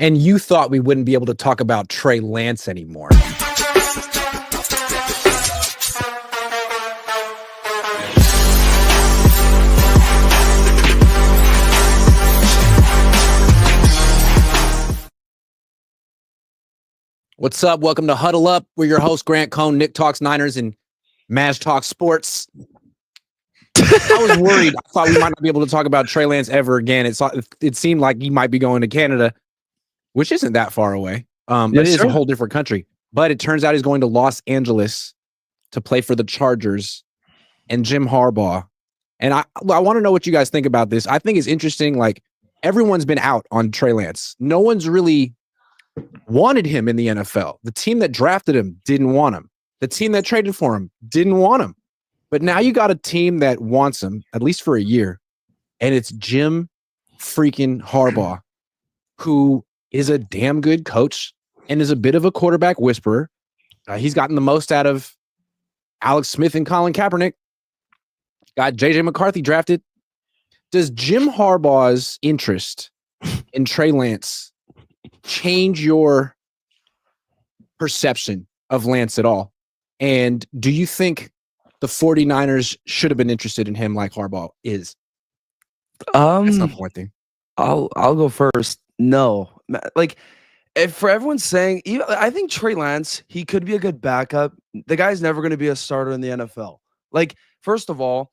And you thought we wouldn't be able to talk about Trey Lance anymore. What's up? Welcome to Huddle Up. We're your host, Grant Cohn. Nick talks Niners and Maj talks sports. I was worried. I thought we might not be able to talk about Trey Lance ever again. It seemed like he might be going to Canada, which isn't that far away. But it is a whole different country. But it turns out he's going to Los Angeles to play for the Chargers and Jim Harbaugh. And I want to know what you guys think about this. I think it's interesting. Like, everyone's been out on Trey Lance. No one's really wanted him in the NFL. The team that drafted him didn't want him. The team that traded for him didn't want him. But now you got a team that wants him, at least for a year, and it's Jim freaking Harbaugh, who is a damn good coach and is a bit of a quarterback whisperer. He's gotten the most out of Alex Smith and Colin Kaepernick. Got J.J. McCarthy drafted. Does Jim Harbaugh's interest in Trey Lance change your perception of Lance at all? And do you think the 49ers should have been interested in him like Harbaugh is? That's not one thing. I'll go first. No. Like, if for everyone's saying, I think Trey Lance, he could be a good backup. The guy's never going to be a starter in the NFL. Like, first of all,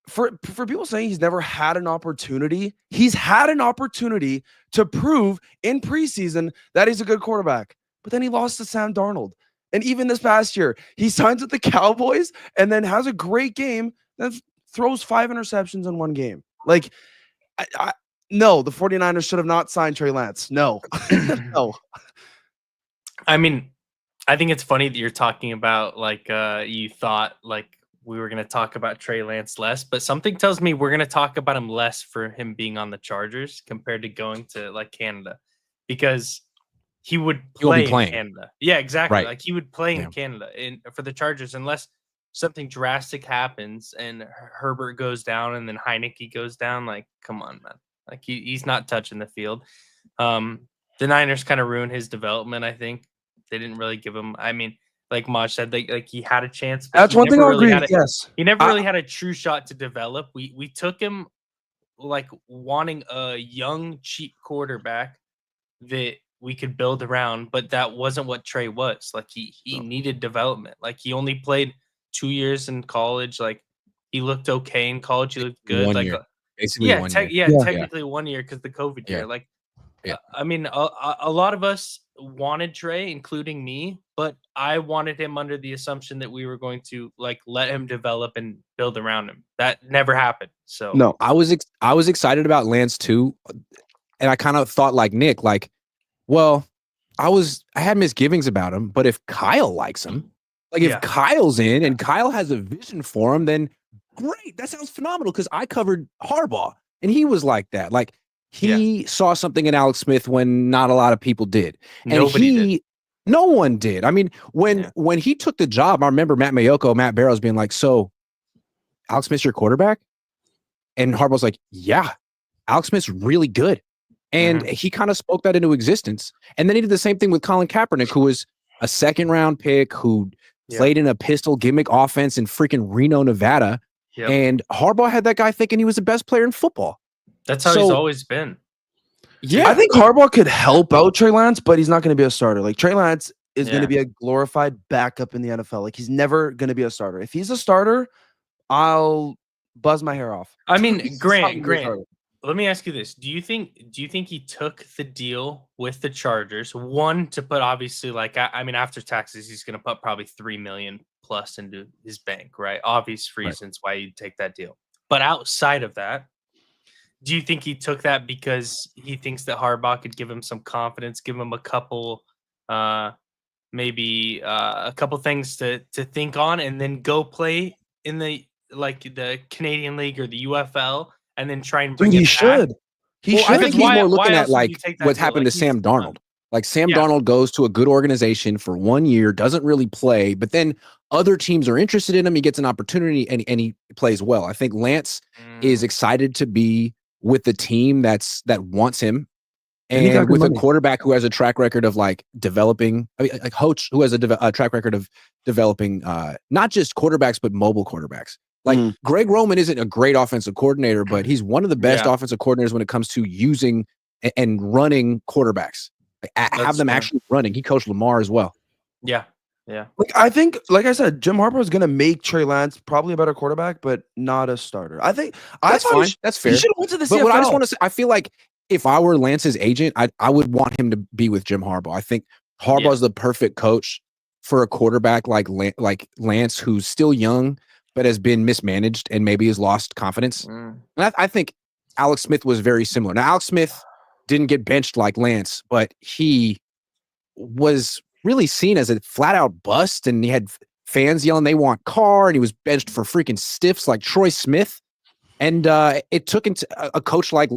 for people saying he's never had an opportunity, he's had an opportunity to prove in preseason that he's a good quarterback. But then he lost to Sam Darnold. And even this past year, he signs with the Cowboys and then has a great game, then throws 5 interceptions in one game. Like, no, the 49ers should have not signed Trey Lance. No. No. I mean, I think it's funny that you're talking about, like, you thought, like, we were going to talk about Trey Lance less, but something tells me we're going to talk about him less for him being on the Chargers compared to going to, like, Canada, because he would play in Canada. Yeah, exactly. Right. Like, he would play in Canada for the Chargers unless something drastic happens and Herbert goes down and then Heineke goes down. Like, come on, man. Like, he's not touching the field. The Niners kind of ruined his development, I think. They didn't really give him, I mean, like Maj said, like he had a chance. But that's one thing I'll agree with, yes. He never really had a true shot to develop. We took him, like, wanting a young, cheap quarterback that we could build around, but that wasn't what Trey was. Like, he needed development. Like, he only played 2 years in college. Like, he looked okay in college. He looked good. One year. Basically one year. Technically 1 year because the COVID year. Like, I mean, a lot of us wanted Trey, including me, but I wanted him under the assumption that we were going to, like, let him develop and build around him. That never happened. So no, I was excited about Lance too, and I kind of thought like Nick, like, well, I had misgivings about him, but if Kyle likes him, like if Kyle's in and Kyle has a vision for him, then great. That sounds phenomenal, because I covered Harbaugh and he was like that. Like, he saw something in Alex Smith when not a lot of people did. And Nobody did. No one did. I mean, when he took the job, I remember Matt Barrows being like, so Alex Smith's your quarterback? And Harbaugh's like, yeah, Alex Smith's really good. And he kind of spoke that into existence. And then he did the same thing with Colin Kaepernick, who was a second-round pick who played in a pistol gimmick offense in freaking Reno, Nevada. Yep. And Harbaugh had that guy thinking he was the best player in football. That's how he's always been. Yeah. I think Harbaugh could help out Trey Lance, but he's not going to be a starter. Like, Trey Lance is going to be a glorified backup in the NFL. Like, he's never going to be a starter. If he's a starter, I'll buzz my hair off. I mean, Grant, let me ask you this. Do you think he took the deal with the Chargers, one, to put, obviously, like, I mean, after taxes, he's going to put probably $3 million plus into his bank, right? Obvious reasons why you'd take that deal. But outside of that, do you think he took that because he thinks that Harbaugh could give him some confidence, give him a couple, maybe a couple things to think on, and then go play in the Canadian League or the UFL, and then try and bring him back? He should. I think he's more looking at, like, what's happened to Sam Darnold. Like, Sam Darnold goes to a good organization for 1 year, doesn't really play, but then other teams are interested in him. He gets an opportunity and he plays well. I think Lance is excited to be with the team that wants him. And he got And good with a money. quarterback who has a track record of like developing, I mean, like coach who has a track record of developing not just quarterbacks but mobile quarterbacks. Like Greg Roman isn't a great offensive coordinator, but he's one of the best Yeah. offensive coordinators when it comes to using and running quarterbacks. Like, have That's them fair. actually running. He coached Lamar as well. Yeah. Yeah. Like I think, like I said, Jim Harbaugh is gonna make Trey Lance probably a better quarterback, but not a starter. I think That's thought fine. That's fair. He should have went to the But CFL. what I just want to say, I feel like if I were Lance's agent, I would want him to be with Jim Harbaugh. I think Harbaugh's the perfect coach for a quarterback like Lance, who's still young but has been mismanaged and maybe has lost confidence. And I think Alex Smith was very similar. Now, Alex Smith didn't get benched like Lance, but he was really seen as a flat out bust, and he had fans yelling they want Carr, and he was benched for freaking stiffs like Troy Smith. And it took a coach like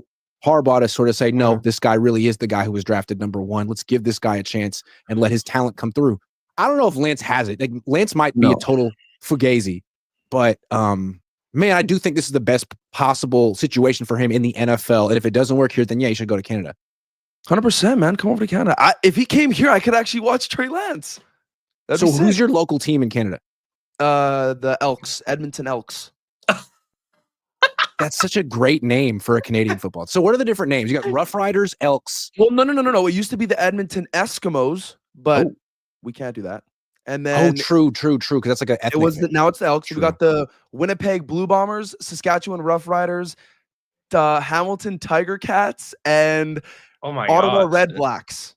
Harbaugh to sort of say, no, this guy really is the guy who was drafted #1. Let's give this guy a chance and let his talent come through. I don't know if Lance has it. Like, Lance might be a total fugazi, but man, I do think this is the best possible situation for him in the NFL. And if it doesn't work here, then yeah, he should go to Canada. 100%, man. Come over to Canada. If he came here, I could actually watch Trey Lance. So who's your local team in Canada? The Elks, Edmonton Elks. That's such a great name for a Canadian football. So what are the different names? You got Rough Riders, Elks. Well, no. It used to be the Edmonton Eskimos, but we can't do that. And then true. Because that's like an ethnic. Now it's the Elks. True. We got the Winnipeg Blue Bombers, Saskatchewan Rough Riders, the Hamilton Tiger Cats, and Ottawa Red Blacks.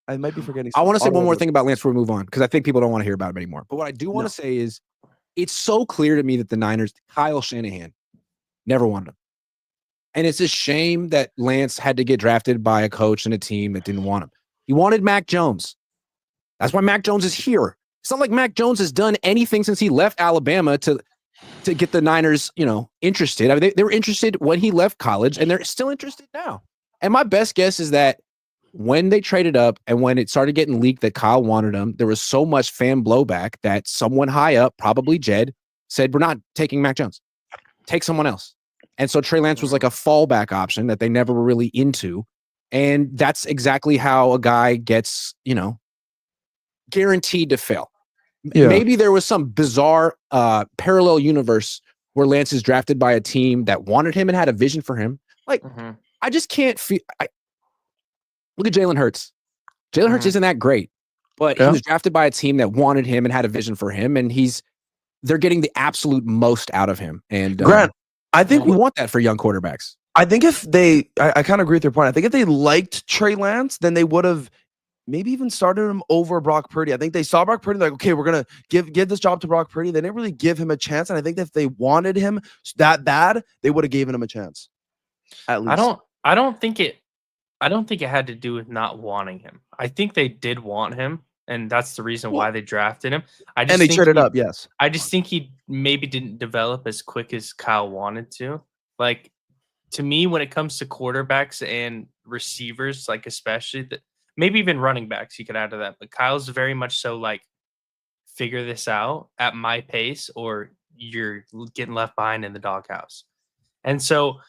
I might be forgetting. I want to say one more thing about Lance before we move on, because I think people don't want to hear about him anymore. But what I do want to say is, it's so clear to me that the Niners, Kyle Shanahan, never wanted him. And it's a shame that Lance had to get drafted by a coach and a team that didn't want him. He wanted Mac Jones. That's why Mac Jones is here. It's not like Mac Jones has done anything since he left Alabama to get the Niners, interested. I mean, they were interested when he left college, and they're still interested now. And my best guess is that when they traded up and when it started getting leaked that Kyle wanted him, there was so much fan blowback that someone high up, probably Jed, said, we're not taking Mac Jones. Take someone else. And so Trey Lance was like a fallback option that they never were really into. And that's exactly how a guy gets, guaranteed to fail. Yeah. Maybe there was some bizarre parallel universe where Lance is drafted by a team that wanted him and had a vision for him. Like, I just can't feel. Look at Jalen Hurts. Jalen Hurts isn't that great, but he was drafted by a team that wanted him and had a vision for him, and they're getting the absolute most out of him. And Grant, I think we want that for young quarterbacks. I think if I kind of agree with your point. I think if they liked Trey Lance, then they would have maybe even started him over Brock Purdy. I think they saw Brock Purdy like, okay, we're gonna give this job to Brock Purdy. They didn't really give him a chance, and I think that if they wanted him that bad, they would have given him a chance. At least I don't think it had to do with not wanting him. I think they did want him, and that's the reason why they drafted him. And they traded up, yes. I just think he maybe didn't develop as quick as Kyle wanted to. Like, to me, when it comes to quarterbacks and receivers, like especially maybe even running backs, you could add to that. But Kyle's very much so like, figure this out at my pace, or you're getting left behind in the doghouse. And so,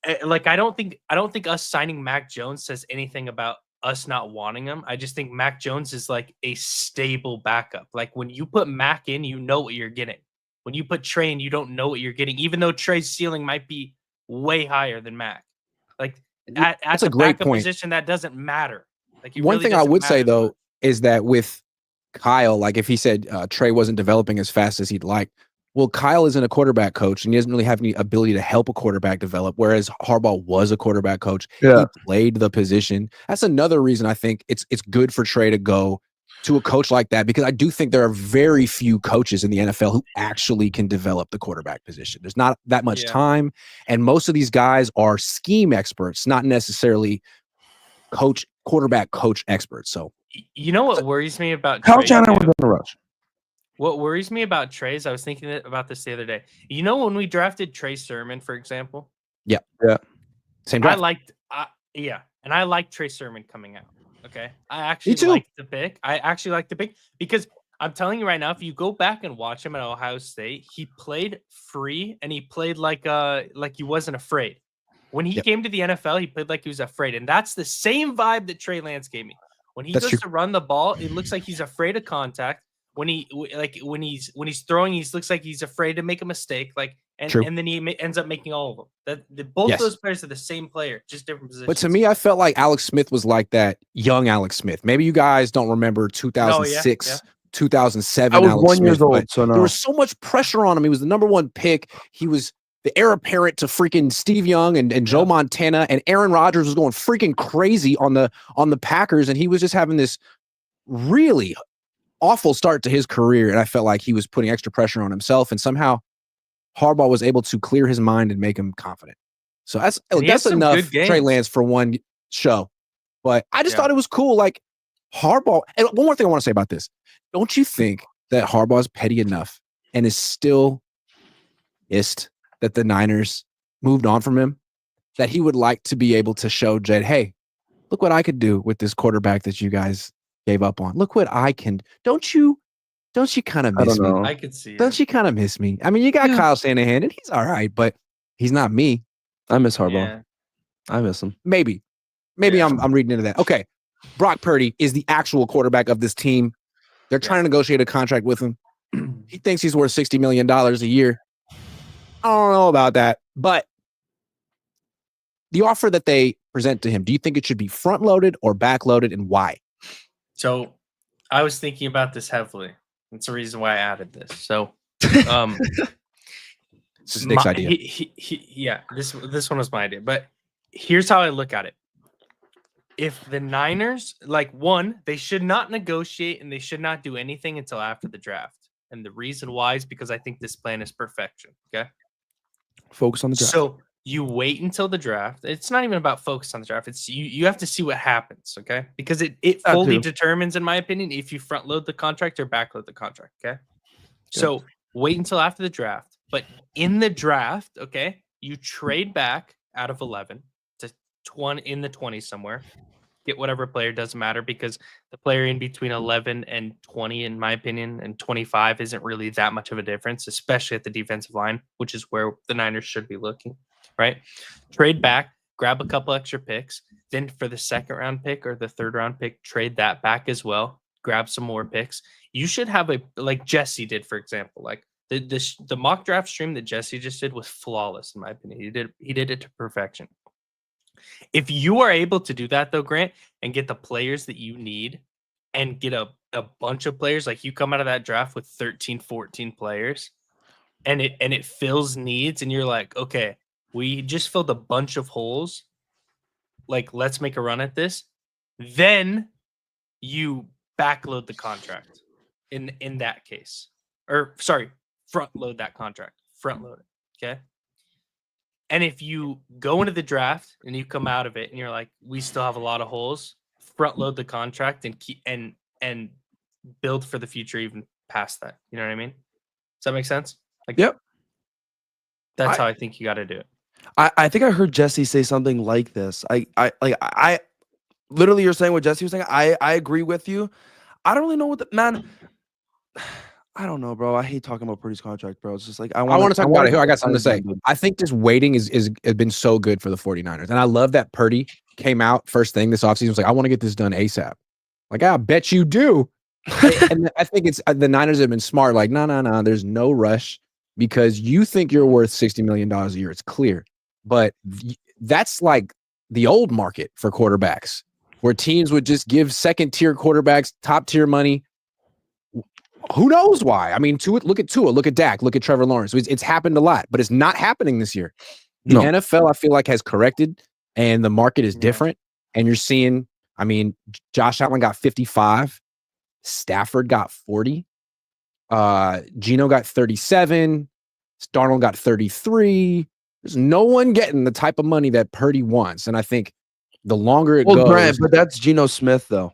I don't think us signing Mac Jones says anything about us not wanting him. I just think Mac Jones is like a stable backup. Like, when you put Mac in, you know what you're getting. When you put Trey in, you don't know what you're getting, even though Trey's ceiling might be way higher than Mac. Like, at the backup position, that doesn't matter. Like, one thing I would say though is that with Kyle, like if he said Trey wasn't developing as fast as he'd like, well, Kyle isn't a quarterback coach, and he doesn't really have any ability to help a quarterback develop, whereas Harbaugh was a quarterback coach. Yeah. He played the position. That's another reason I think it's good for Trey to go to a coach like that, because I do think there are very few coaches in the NFL who actually can develop the quarterback position. There's not that much time, and most of these guys are scheme experts, not necessarily quarterback coach experts. So, you know what worries me about Kyle Shanahan was in a rush. What worries me about Trey is I was thinking about this the other day. You know, when we drafted Trey Sermon, for example? Yeah. Same draft. And I liked Trey Sermon coming out. Okay. I actually liked the pick. Because I'm telling you right now, if you go back and watch him at Ohio State, he played free and he played like he wasn't afraid. When he came to the NFL, he played like he was afraid, and that's the same vibe that Trey Lance gave me. When he goes to run the ball, it looks like he's afraid of contact. When he's throwing, he looks like he's afraid to make a mistake. And then he ends up making all of them. Both those players are the same player, just different positions. But to me, I felt like Alex Smith was like that young Alex Smith. Maybe you guys don't remember 2006, 2007. I was Alex 1 Smith, year old, so no. There was so much pressure on him. He was the number one pick. He was the heir apparent to freaking Steve Young and Joe Montana, and Aaron Rodgers was going freaking crazy on the Packers, and he was just having this really awful start to his career. And I felt like he was putting extra pressure on himself, and somehow Harbaugh was able to clear his mind and make him confident. So that's enough Trey Lance for one show. But I just thought it was cool. Like Harbaugh, and one more thing I want to say about this. Don't you think that Harbaugh is petty enough and is still pissed that the Niners moved on from him, that he would like to be able to show Jed, hey, look what I could do with this quarterback that you guys gave up on. Look what I can. Don't you kind of miss me? I could see. Don't you kind of miss me? I mean, you got Kyle Shanahan, and he's all right, but he's not me. I miss Harbaugh. Yeah. I miss him. Maybe I'm reading into that. Okay, Brock Purdy is the actual quarterback of this team. They're trying to negotiate a contract with him. He thinks he's worth $60 million a year. I don't know about that, but the offer that they present to him, do you think it should be front loaded or back loaded, and why? So I was thinking about this heavily. That's the reason why I added this. So This is Nick's idea. This one was my idea. But here's how I look at it. If the Niners, they should not negotiate and they should not do anything until after the draft. And the reason why is because I think this plan is perfection. Okay. Focus on the draft. So you wait until the draft. It's not even about focus on the draft. It's you have to see what happens, okay? Because it fully determines, in my opinion, if you front load the contract or back load the contract, okay? So wait until after the draft. But in the draft, okay, you trade back out of 11 to 20 in the 20s somewhere. Get whatever player, doesn't matter, because the player in between 11 and 20, in my opinion, and 25 isn't really that much of a difference, especially at the defensive line, which is where the Niners should be looking, right? Trade back, grab a couple extra picks. Then for the second round pick or the third round pick, trade that back as well. Grab some more picks. You should have like Jesse did, for example. Like the mock draft stream that Jesse just did was flawless, in my opinion. He did it to perfection. If you are able to do that, though, Grant, and get the players that you need and get a bunch of players, like you come out of that draft with 13, 14 players, and it fills needs, and you're like, okay, we just filled a bunch of holes. Like, let's make a run at this. Then you backload the contract in that case. Or, sorry, front load that contract. Front load it, okay? And if you go into the draft and you come out of it and you're like, we still have a lot of holes, front load the contract and keep and build for the future even past that. You know what I mean? Does that make sense? Like, yep. That's how I think you got to do it. I think I heard Jesse say something like this. I literally, you're saying what Jesse was saying. I agree with you. I don't really know what man. I don't know, bro. I hate talking about Purdy's contract, bro. It's just like I want to talk about it. Here, I got something to say. I think this waiting has been so good for the 49ers. And I love that Purdy came out first thing this offseason, was like, I want to get this done ASAP. Like, I bet you do. And I think it's the Niners have been smart. Like, no, there's no rush, because you think you're worth $60 million a year. It's clear. But that's like the old market for quarterbacks, where teams would just give second-tier quarterbacks top-tier money. Who knows why? I mean, look at Tua, look at Dak, look at Trevor Lawrence. It's happened a lot, but it's not happening this year. The NFL, I feel like, has corrected, and the market is different. And you're seeing, I mean, Josh Allen got 55, Stafford got 40, Geno got 37, Darnold got 33. There's no one getting the type of money that Purdy wants. And I think the longer it goes. Grant, but that's Geno Smith, though.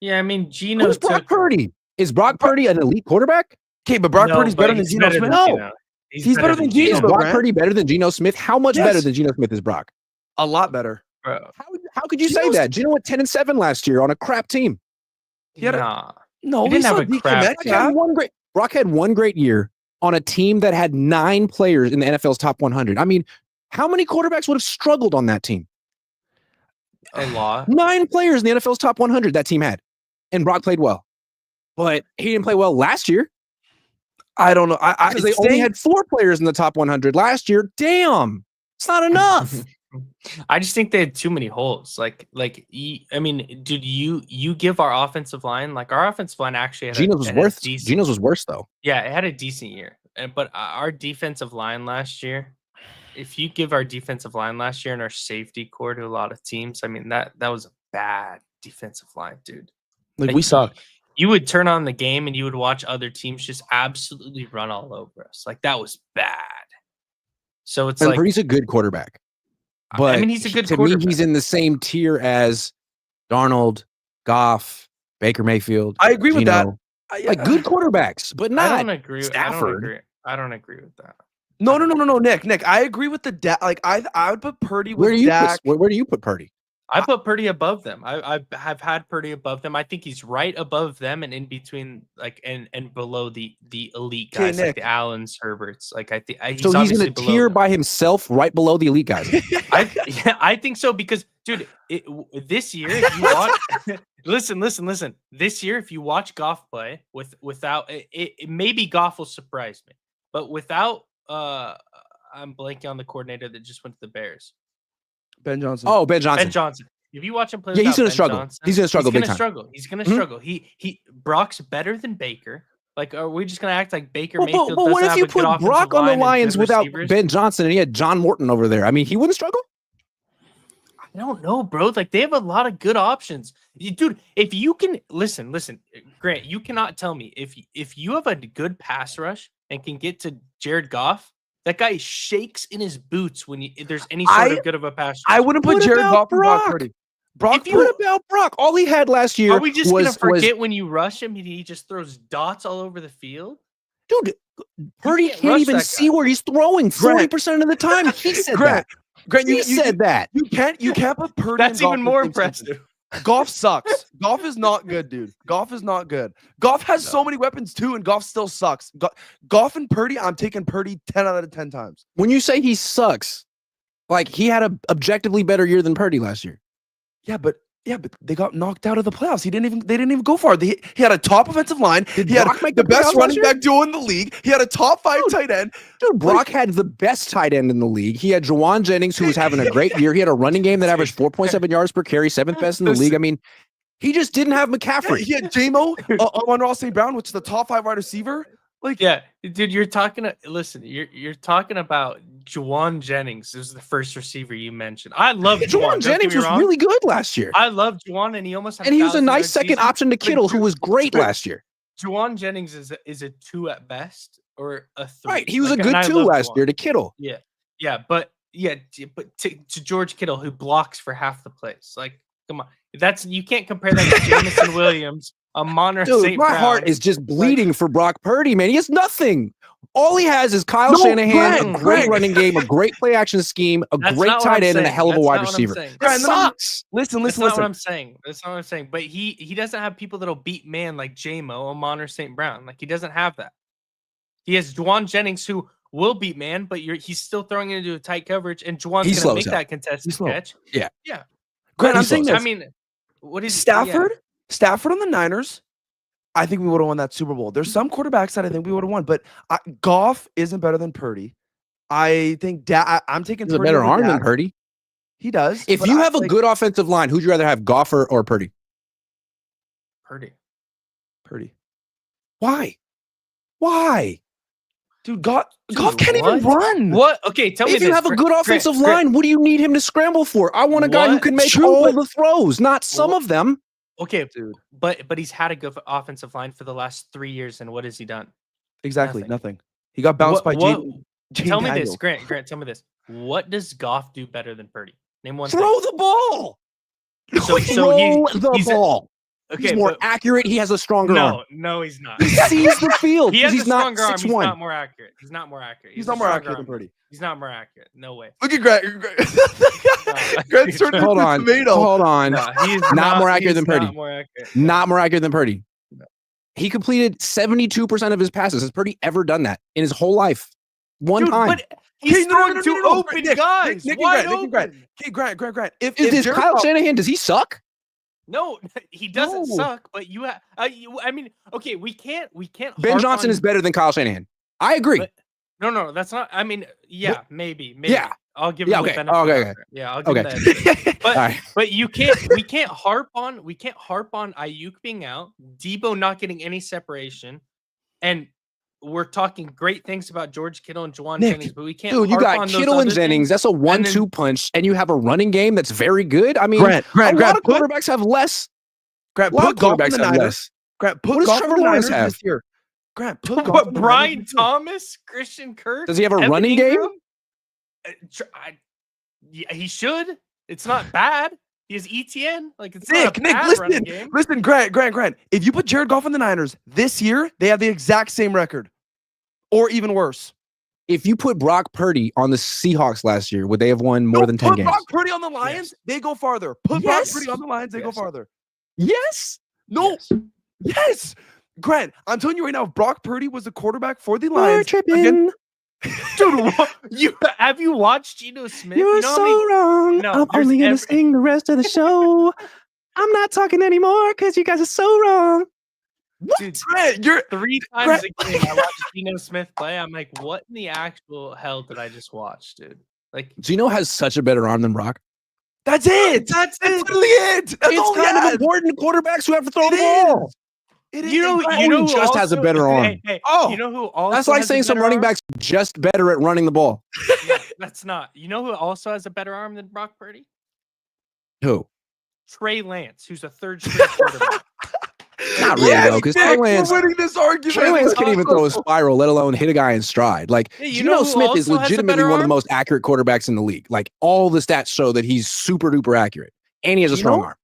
Yeah, I mean, Geno. Who's Brock Purdy? Is Brock Purdy an elite quarterback? Okay, but Brock Purdy's better than Geno Smith. No, he's better than Geno. Is Brock Purdy better than Geno Smith? How much better than Geno Smith is Brock? A lot better. Bro. How could you say that? Geno went 10-7 last year on a crap team. He didn't have a crap. Brock had one great year on a team that had 9 players in the NFL's top 100. I mean, How many quarterbacks would have struggled on that team? A lot. 9 players in the NFL's top 100 that team had. And Brock played well. But he didn't play well last year. I don't know. Because they only had 4 players in the top 100 last year. Damn. It's not enough. I just think they had too many holes. I mean, dude, you give our offensive line, like our offensive line actually had Geno's was worse though. Yeah, it had a decent year. But our defensive line last year, if you give our defensive line last year and our safety core to a lot of teams, I mean that was a bad defensive line, dude. Like we suck. You would turn on the game and you would watch other teams just absolutely run all over us. Like that was bad. So it's like he's a good quarterback. But I mean, he's a good to quarterback. me, he's in the same tier as Darnold, Goff, Baker Mayfield. I agree with that. Like good quarterbacks, but not I don't agree. Stafford. I don't agree with that. No, Nick. I agree with the Dak. Like I would put Purdy with Where do you Dak. where do you put Purdy? I put Purdy above them. I have had Purdy above them. I think he's right above them and in between, like and below the elite guys, like the Allens, Herberts. Like I think he's in a tier by himself, right below the elite guys. I think so because, dude, this year if you watch, listen. This year, if you watch Goff play without it, maybe Goff will surprise me, but without I'm blanking on the coordinator that just went to the Bears. Ben Johnson. Oh, Ben Johnson. Ben Johnson. If you watch him play, he's going to struggle. Johnson, he's going to struggle. He's going to struggle. Brock's better than Baker. Like, are we just going to act like Baker Mayfield? But what if you put Brock on the Lions without Ben Johnson and he had John Morton over there? I mean, he wouldn't struggle. I don't know, bro. Like, they have a lot of good options, dude. If you can listen, Grant, you cannot tell me if you have a good pass rush and can get to Jared Goff. That guy shakes in his boots when there's any sort of good of a pass rush. I wouldn't put Jared Goff and Brock Purdy. What about Brock? All he had last year. Are we just gonna forget when you rush him and he just throws dots all over the field? Dude, Purdy can't even see where he's throwing 40% of the time. He said that. Grant, you said that. You can't put Purdy. That's even more impressive. Goff sucks. Goff is not good, dude. Goff is not good. Goff has so many weapons too, and Goff still sucks. Goff and Purdy, I'm taking Purdy 10 out of 10 times. When you say he sucks, like he had a objectively better year than Purdy last year. Yeah, but they got knocked out of the playoffs. They didn't even go far. He had a top offensive line. He had the best running back duo in the league. He had a top 5 tight end. Dude, Brock had the best tight end in the league. He had Juwan Jennings, who was having a great year. He had a running game that averaged 4.7 yards per carry, 7th best in the league. I mean, he just didn't have McCaffrey. He had J-Mo on Ross St. Brown, which is the top 5 wide receiver. Like, yeah, dude, you're talking about Juwan Jennings. This is the first receiver you mentioned. I love Juwan Jennings was really good last year. I love Juwan, and he almost had he was a nice second option to Kittle, who was great last year. Juwan Jennings is a 2 at best or a 3. Right, he was a good 2 last year to Kittle. But to George Kittle, who blocks for half the plays. Like, come on, you can't compare that to Jameson Williams. Dude, my heart is just bleeding for Brock Purdy, man. He has nothing. All he has is Kyle Shanahan, a great running game, a great play action scheme, a great tight end, and a hell of a wide receiver. That sucks. Listen. That's not what I'm saying. But he doesn't have people that'll beat man like J-Mo, Amon, or St. Brown. Like, he doesn't have that. He has Juwan Jennings, who will beat man, but he's still throwing it into a tight coverage, and Juwan's going to make that contested catch. Yeah. Grant, I'm saying this. I mean, what is Stafford? Yeah. Stafford on the Niners, I think we would have won that Super Bowl. There's some quarterbacks that I think we would have won, but Goff isn't better than Purdy. I think I'm taking Purdy. He's a better arm than Purdy. He does. If you have a good offensive line, who'd you rather have, Goff or Purdy? Purdy. Why? Dude, Goff can't even run. What? Okay, tell me this. If you have a good offensive line, what do you need him to scramble for? I want a guy who can make all the throws, not some of them. Okay, dude. But he's had a good offensive line for the last 3 years, and what has he done? Exactly, nothing. He got bounced by Gene. Tell me this, Grant. Tell me this. What does Goff do better than Purdy? Name one. Throw the ball. So the ball. Okay, he's more accurate. He has a stronger arm. No, he's not. He sees the field. He has he's a stronger arm. 6'1". He's not more accurate. He's not more accurate than Purdy. He's not more accurate. No way. Look at Grant. Grant's turning into a tomato. Hold on. No, he's not more accurate than Purdy. Not more accurate than Purdy. No. He completed 72% of his passes. Has Purdy ever done that in his whole life? One time. But he's throwing to open Nick, guys. Nick, wide Nick, Grant. open. Okay, Grant. If Is Jared Kyle Goff- Shanahan, does he suck? No, he doesn't No. suck. But I mean, okay, we can't. Ben harp Johnson on- is better than Kyle Shanahan. I agree. But- No, that's not. I mean, yeah, maybe. Yeah. I'll give Yeah, him the okay. benefit. Okay. of that. Yeah, I'll give him Okay. that. But All right. but we can't harp on Ayuk being out, Debo not getting any separation, and we're talking great things about George Kittle and Juwan Nick, Jennings, but we can't. Dude, you harp got on those Kittle and other Jennings. things. That's a 1-2 punch, and you have a running game that's very good. I mean, Grant, a lot of put quarterbacks have less. Grant, A lot of put Goff in quarterbacks the have Niners. less. Grant, What put does Goff Trevor in the Lawrence Niners have? this year. Grant, put Goff What in the Brian Niners this year. Thomas, Christian Kirk? Does he have a Evan running game? Ingram? Yeah, he should. It's not bad. He has ETN. Like it's not a Nick, bad running game. listen, Grant. If you put Jared Goff in the Niners this year, they have the exact same record, or even worse. If you put Brock Purdy on the Seahawks last year, would they have won more than 10 put games? Brock Purdy on the Lions, they go farther. Put Yes. Brock Purdy on the Lions, they go Yes. farther. Yes. No, Yes. yes. Grant, I'm telling you right now, if Brock Purdy was the quarterback for the We're Lions, tripping. Dude, have you watched Geno Smith? You're You know how so many- wrong. No, I'm there's only gonna every- sing the rest of the show. I'm not talking anymore because you guys are so wrong. Dude, Grant, you're 3 times a game I watch Geno Smith play. I'm like, what in the actual hell did I just watch, dude? Like, Gino has such a better arm than Brock. that's it. That's That's literally it. That's all It's he kind of has. important to quarterbacks who have to throw the It ball. It is. you know He who just has a also- better arm. Hey, Oh, you know who also That's like has a saying some better running arm? backs just better at running the ball. No, that's not. You know who also has a better arm than Brock Purdy? Who? Trey Lance, who's a third string quarterback. Not really, though, 'cause Trey Lance- we're winning this argument. Trey Lance can't even throw a spiral, let alone hit a guy in stride. Like, Yeah, you Geno know who Smith is also has a legitimately better one of the arm? most accurate quarterbacks in the league. Like, all the stats show that he's super duper accurate, and he has a strong Geno? arm.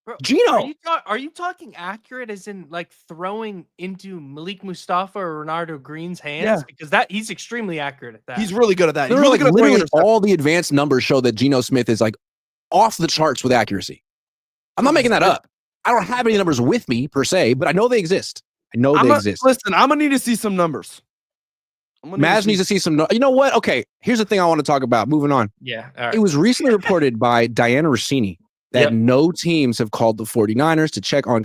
Bro, Geno. Are you talking accurate as in like throwing into Malik Mustafa or Ronaldo Green's hands? Yeah. Because he's extremely accurate at that. He's really good at that. He's Literally, really good at throwing literally interceptions. all the advanced numbers show that Geno Smith is like off the charts with accuracy. I'm not making that up. I don't have any numbers with me per se, but I know they exist. I know they exist. Listen, I'm gonna need to see some numbers. Maz needs to see some. You know what? Okay, here's the thing I want to talk about. Moving on. yeah. All right. It was recently reported by Diana Rossini that Yep. no teams have called the 49ers to check on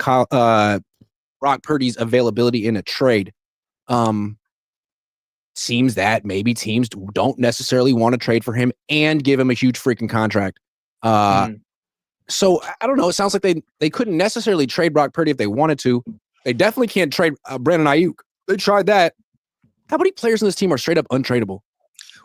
Brock Purdy's availability in a trade. Seems that maybe teams don't necessarily want to trade for him and give him a huge freaking contract. Mhm. So I don't know. It sounds like they couldn't necessarily trade Brock Purdy if they wanted to. They definitely can't trade Brandon Ayuk. They tried that. How many players on this team are straight up untradeable?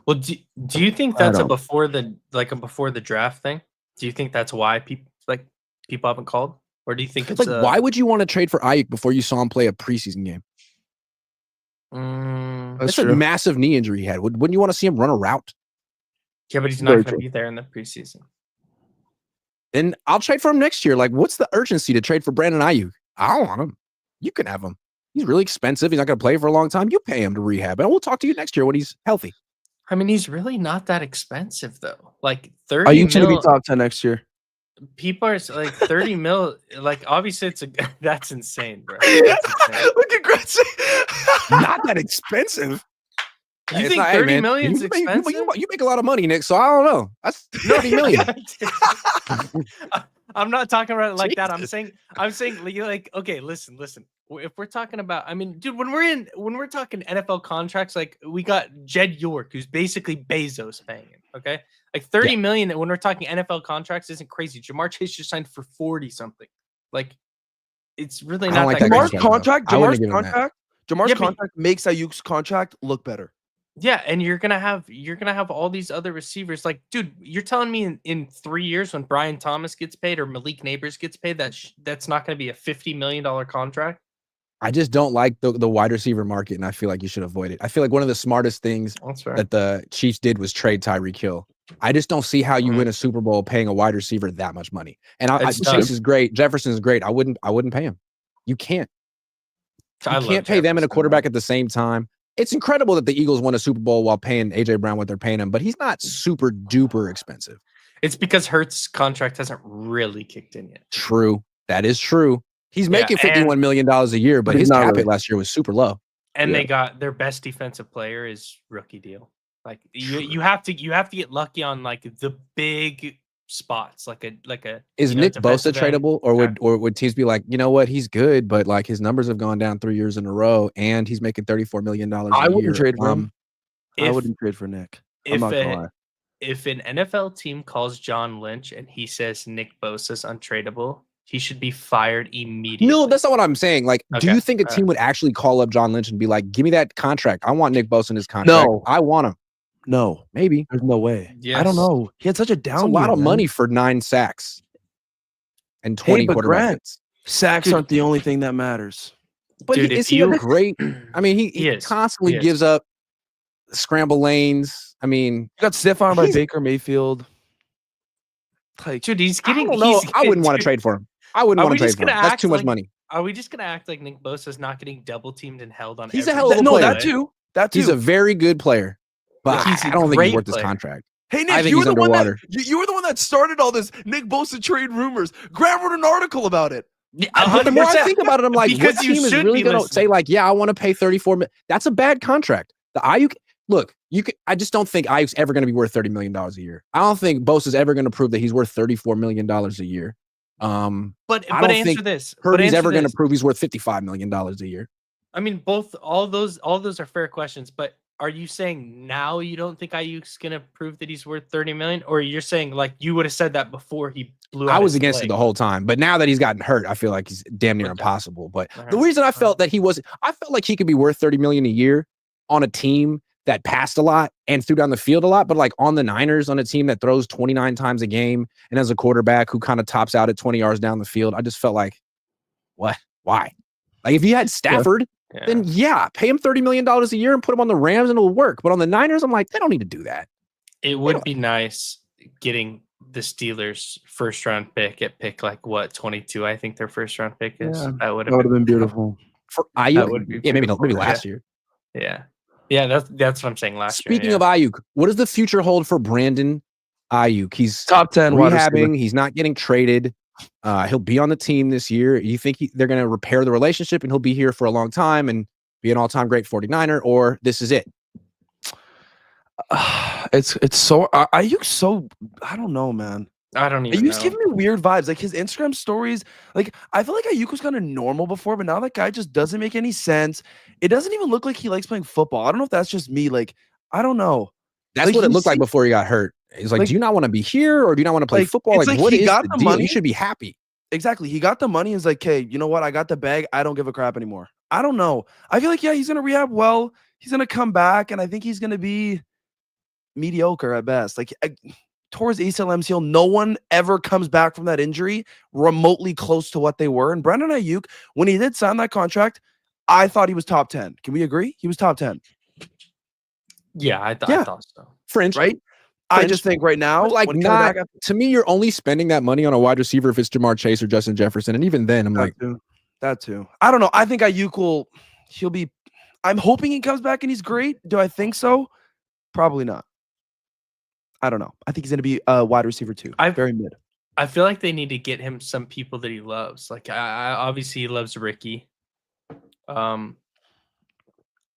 Well, do you think I that's a don't. before the draft thing? Do you think that's why people haven't called, or do you think It's it's like, why would you want to trade for Ayuk before you saw him play a preseason game? That's It's a true. massive knee injury he had. Wouldn't you want to see him run a route? Yeah, but he's not Very going to true. be there in the preseason. Then I'll trade for him next year. Like, what's the urgency to trade for Brandon Ayuk? I don't want him. You can have him. He's really expensive. He's not going to play for a long time. You pay him to rehab, and we'll talk to you next year when he's healthy. I mean, he's really not that expensive though. Like 30 Ayuk's gonna be mil. top 10 next year. People are like 30 mil. Like obviously, that's insane, bro. That's insane. Look at Grant. Not that expensive. You It's think not- hey, 30 man, million's you make- expensive? You make a lot of money, Nick. So I don't know. That's 30 million. I'm not talking about it like that. Jesus. I'm saying like, okay, listen. If we're talking about, I mean, dude, when we're talking NFL contracts, like we got Jed York, who's basically Bezos paying him. Okay, like 30 million. When we're talking NFL contracts, isn't crazy. Jamar Chase just signed for 40 something. Like, it's really I not don't like that that crazy. Jamar's contract, I wouldn't Jamar's give him that. contract, Jamar's Yeah, but- contract makes Ayuk's contract look better. Yeah, and you're gonna have all these other receivers. Like, dude, you're telling me in 3 years when Brian Thomas gets paid or Malik Neighbors gets paid, that's not gonna be a $50 million contract? I just don't like the wide receiver market, and I feel like you should avoid it. I feel like one of the smartest things That's fair. that the Chiefs did was trade Tyreek Hill. I just don't see how you win a Super Bowl paying a wide receiver that much money. And It's Chase tough. is great. Jefferson is great. I wouldn't pay him. You can't. I You love can't pay them and a Jefferson, quarterback at the same time. It's incredible that the Eagles won a Super Bowl while paying AJ Brown what they're paying him, but he's not super duper expensive. It's because Hurts' contract hasn't really kicked in yet. True. That is true. He's Yeah, making $51 million a year, but But he's his not cap really. hit last year was super low. And they got their best defensive player is rookie deal. Like you have to get lucky on like the big spots, like a Is Nick Bosa defensive end. tradable, or would teams be like, you know what, he's good, but like his numbers have gone down 3 years in a row, and he's making $34 million a year. I wouldn't trade for him. I wouldn't trade for Nick. I'm not gonna lie. If an NFL team calls John Lynch and he says Nick Bosa's untradeable, he should be fired immediately. No, that's not what I'm saying. Like, do you think a team would actually call up John Lynch and be like, give me that contract? I want Nick Bosa in his contract. No. I want him. No. Maybe. There's no way. Yes. I don't know. He had such a down It's a lot of money for 9 sacks and 20 quarterback hits. Sacks aren't the only thing that matters. But is he a great? I mean, he constantly gives up scramble lanes. I mean, he got stiff armed by Baker Mayfield. Like, dude, he's getting. I don't know. I wouldn't want to trade for him. I wouldn't want to trade for him. That's too much money. Are we just gonna act like Nick Bosa's not getting double teamed and held on? He's a hell of a player. No, that too. He's a very good player, but I don't think he's worth his contract. Hey Nick, you were the one that started all this Nick Bosa trade rumors. Grant wrote an article about it. But the more I think about it, I'm like, what team is really going to say like, yeah, I want to pay 34 million? That's a bad contract. The Ayuk, look, I just don't think Ayuk's ever going to be worth $30 million a year. I don't think Bosa's ever going to prove that he's worth $34 million a year. But I don't answer think this. Herbie's ever going to prove he's worth $55 million a year. I mean, all those are fair questions, but are you saying now you don't think Ayuk's going to prove that he's worth 30 million, or you're saying like you would have said that before he blew out? I was against it the whole time, but now that he's gotten hurt, I feel like he's damn near impossible. But the reason I felt that I felt like he could be worth 30 million a year on a team that passed a lot and threw down the field a lot, but like on the Niners, on a team that throws 29 times a game and has a quarterback who kind of tops out at 20 yards down the field. I just felt like, what? Why? Like if you had Stafford, then pay him $30 million a year and put him on the Rams and it'll work. But on the Niners, I'm like, they don't need to do that. It would be nice getting the Steelers first round pick at pick like what 22. I think their first round pick is. Yeah, that would have been beautiful for Ayuk. Maybe last year. Yeah, that's what I'm saying. Last year. Speaking of Ayuk, what does the future hold for Brandon Ayuk? He's top 10 rehabbing. He's not getting traded. He'll be on the team this year. You think they're going to repair the relationship and he'll be here for a long time and be an all-time great 49er, or this is it? It's so Ayuk so I don't know, man. I don't even know. Ayuk's giving me weird vibes. Like his Instagram stories, like I feel like Ayuk was kind of normal before, but now that guy just doesn't make any sense. It doesn't even look like he likes playing football. I don't know if that's just me. Like, I don't know. That's like, what it looked like before he got hurt. He's like, do you not want to be here or do you not want to play football? Like what is the deal? You should be happy. Exactly. He got the money. He's like, hey, you know what? I got the bag. I don't give a crap anymore. I don't know. I feel like, he's going to rehab well. He's going to come back, and I think he's going to be mediocre at best. Like, towards ACL, MCL, no one ever comes back from that injury remotely close to what they were. And Brandon Ayuk, when he did sign that contract, I thought he was top 10. Can we agree? He was top 10. Yeah, I thought so. Fringe. Right? I just think right now, like to me, you're only spending that money on a wide receiver if it's Jamar Chase or Justin Jefferson. And even then, I'm like, that too. I don't know. I think Ayuk I'm hoping he comes back and he's great. Do I think so? Probably not. I don't know. I think he's going to be a wide receiver too. Very mid. I feel like they need to get him some people that he loves. Like I obviously he loves Ricky.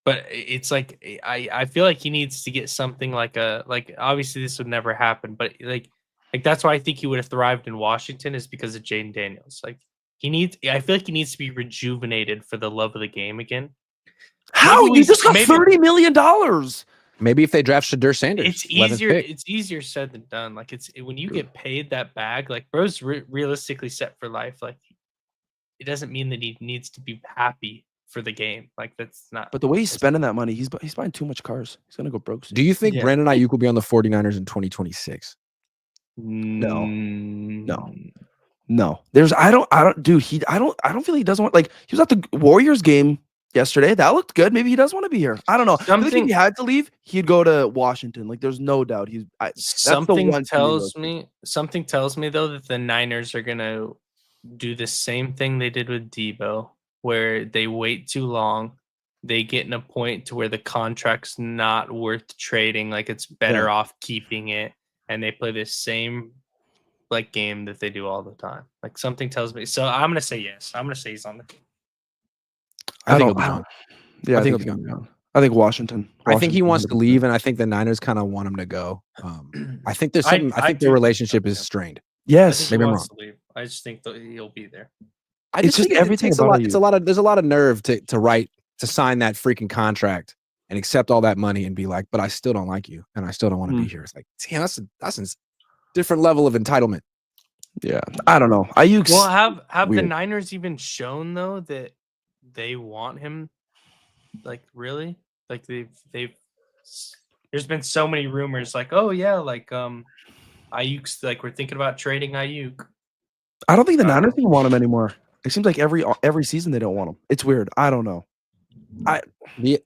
But it's like I feel like he needs to get something like obviously this would never happen, but like that's why I think he would have thrived in Washington is because of Jaden Daniels. Like I feel like he needs to be rejuvenated for the love of the game again. How? You just got $30 million. Maybe if they draft Shadur Sanders, it's easier. It's easier said than done. Like it's when you get paid that bag, like bro's realistically set for life. Like it doesn't mean that he needs to be happy for the game. Like that's not. But the way he's spending that money, he's buying too much cars. He's gonna go broke soon. Do you think Brandon Ayuk will be on the 49ers in 2026? No. There's I don't dude. I don't feel like he doesn't want. Like he was at the Warriors game yesterday. That looked good. Maybe he does want to be here. I don't know. I feel like if he had to leave, he'd go to Washington. Like there's no doubt. Something tells me though that the Niners are gonna do the same thing they did with Debo, where they wait too long, they get in a point to where the contract's not worth trading, like it's better off keeping it, and they play this same like game that they do all the time. Like something tells me. So I'm gonna say yes. I'm gonna say he's on the team. Yeah, I think he'll be yeah. gone. I think Washington. I think he wants to 100%. leave, and I think the Niners kind of want him to go. I think there's something. I think do their think relationship so, is yeah. strained. I Yes. think he Maybe I'm wants wrong. to leave. I just think that he'll be there. I It's just just think everything takes a about lot. you. It's a lot of. There's a lot of nerve to sign that freaking contract and accept all that money and be like, but I still don't like you and I still don't want to be here. It's like, damn, that's a different level of entitlement. Yeah, I don't know. Well, have the weird. Niners even shown though that they want him? Like really? Like they've. There's been so many rumors. Like, oh yeah, like Ayuk's like we're thinking about trading Ayuk. I don't think the Niners even want him anymore. It seems like every season they don't want him. It's weird. I don't know. The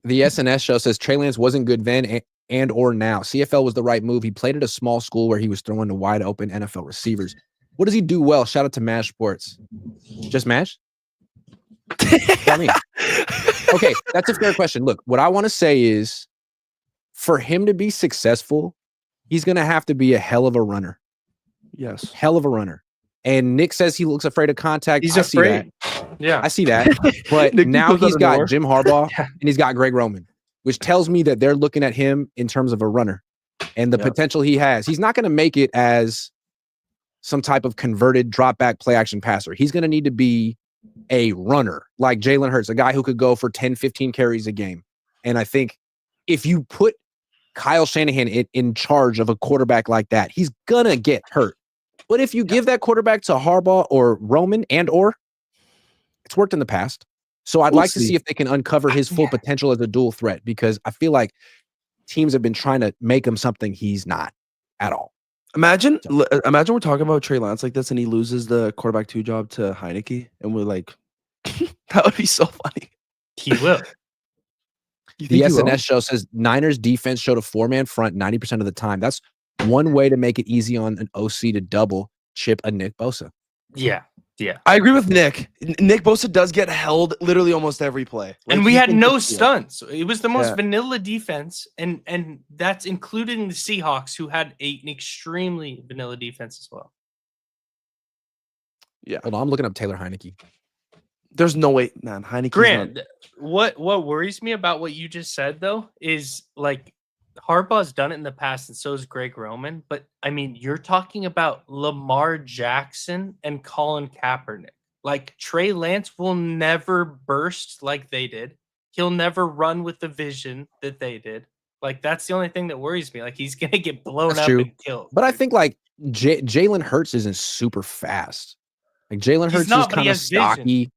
SNS show says Trey Lance wasn't good then and or now. CFL was the right move. He played at a small school where he was throwing to wide open NFL receivers. What does he do well? Shout out to Mash Sports. Just Mash? Tell me. Okay, that's a fair question. Look, what I want to say is for him to be successful, he's going to have to be a hell of a runner. Yes. Hell of a runner. And Nick says he looks afraid of contact. He's I see that. afraid. Yeah. I see that. But Nick now goes out he's of got nowhere. Jim Harbaugh Yeah. and he's got Greg Roman, which tells me that they're looking at him in terms of a runner and the potential he has. He's not going to make it as some type of converted drop back play action passer. He's going to need to be a runner like Jalen Hurts, a guy who could go for 10, 15 carries a game. And I think if you put Kyle Shanahan in charge of a quarterback like that, he's going to get hurt. But if you give that quarterback to Harbaugh or Roman or it's worked in the past. So I'd like to see if they can uncover his full potential as a dual threat, because I feel like teams have been trying to make him something he's not at all. Imagine we're talking about Trey Lance like this and he loses the quarterback 2 job to Heineke and we're like, that would be so funny. He will. The SNS show says Niners defense showed a 4-man front 90% of the time. That's one way to make it easy on an OC to double chip a Nick Bosa. Yeah. Yeah. I agree with Nick. Nick Bosa does get held literally almost every play. And we had no stunts. It was the most Yeah. vanilla defense, and that's including the Seahawks, who had an extremely vanilla defense as well. Yeah. Hold on, I'm looking up Taylor Heineke. There's no way, man. Heineke. Grant, what worries me about what you just said though is like Harbaugh's done it in the past, and so is Greg Roman. But I mean, you're talking about Lamar Jackson and Colin Kaepernick. Like Trey Lance will never burst like they did. He'll never run with the vision that they did. Like that's the only thing that worries me. Like he's gonna get blown up and killed. But I think like Jalen Hurts isn't super fast. Like Jalen Hurts is kind of stocky.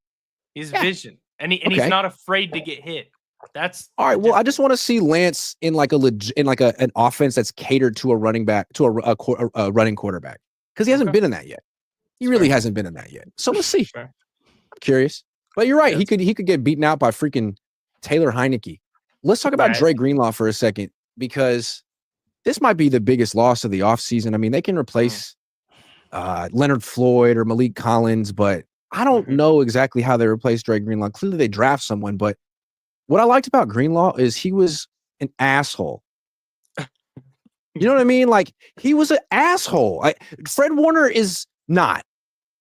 His vision, and he's not afraid to get hit. That's all right. Well, I just want to see Lance in like an offense that's catered to a running back, to a running quarterback, because he hasn't been in that yet. He really hasn't been in that yet. So let's see. I'm curious, but you're right. He could get beaten out by freaking Taylor Heineke. Let's talk about Dre Greenlaw for a second, because this might be the biggest loss of the offseason. I mean, they can replace Leonard Floyd or Malik Collins, but I don't know exactly how they replace Dre Greenlaw. Clearly, they draft someone, but what I liked about Greenlaw is he was an asshole. You know what I mean? Like, he was an asshole. Fred Warner is not.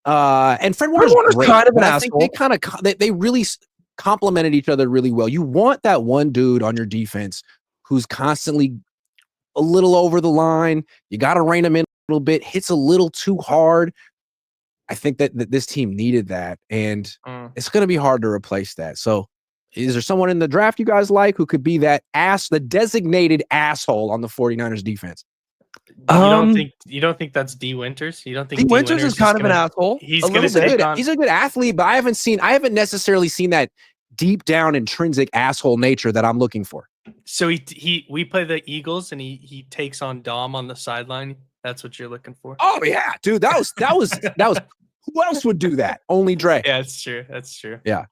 And Fred Warner's great, kind of an I asshole. think they really complemented each other really well. You want that one dude on your defense who's constantly a little over the line. You got to rein him in a little bit. Hits a little too hard. I think that this team needed that, and it's going to be hard to replace that. So is there someone in the draft you guys like who could be that the designated asshole on the 49ers defense? You don't think that's D Winters? You don't think D Winters is kind of an asshole? He's going to take on. He's a good athlete, but I haven't necessarily seen that deep down intrinsic asshole nature that I'm looking for. So we play the Eagles and he takes on Dom on the sideline. That's what you're looking for? Oh yeah, dude, that was who else would do that? Only Dre. Yeah, that's true. That's true. Yeah.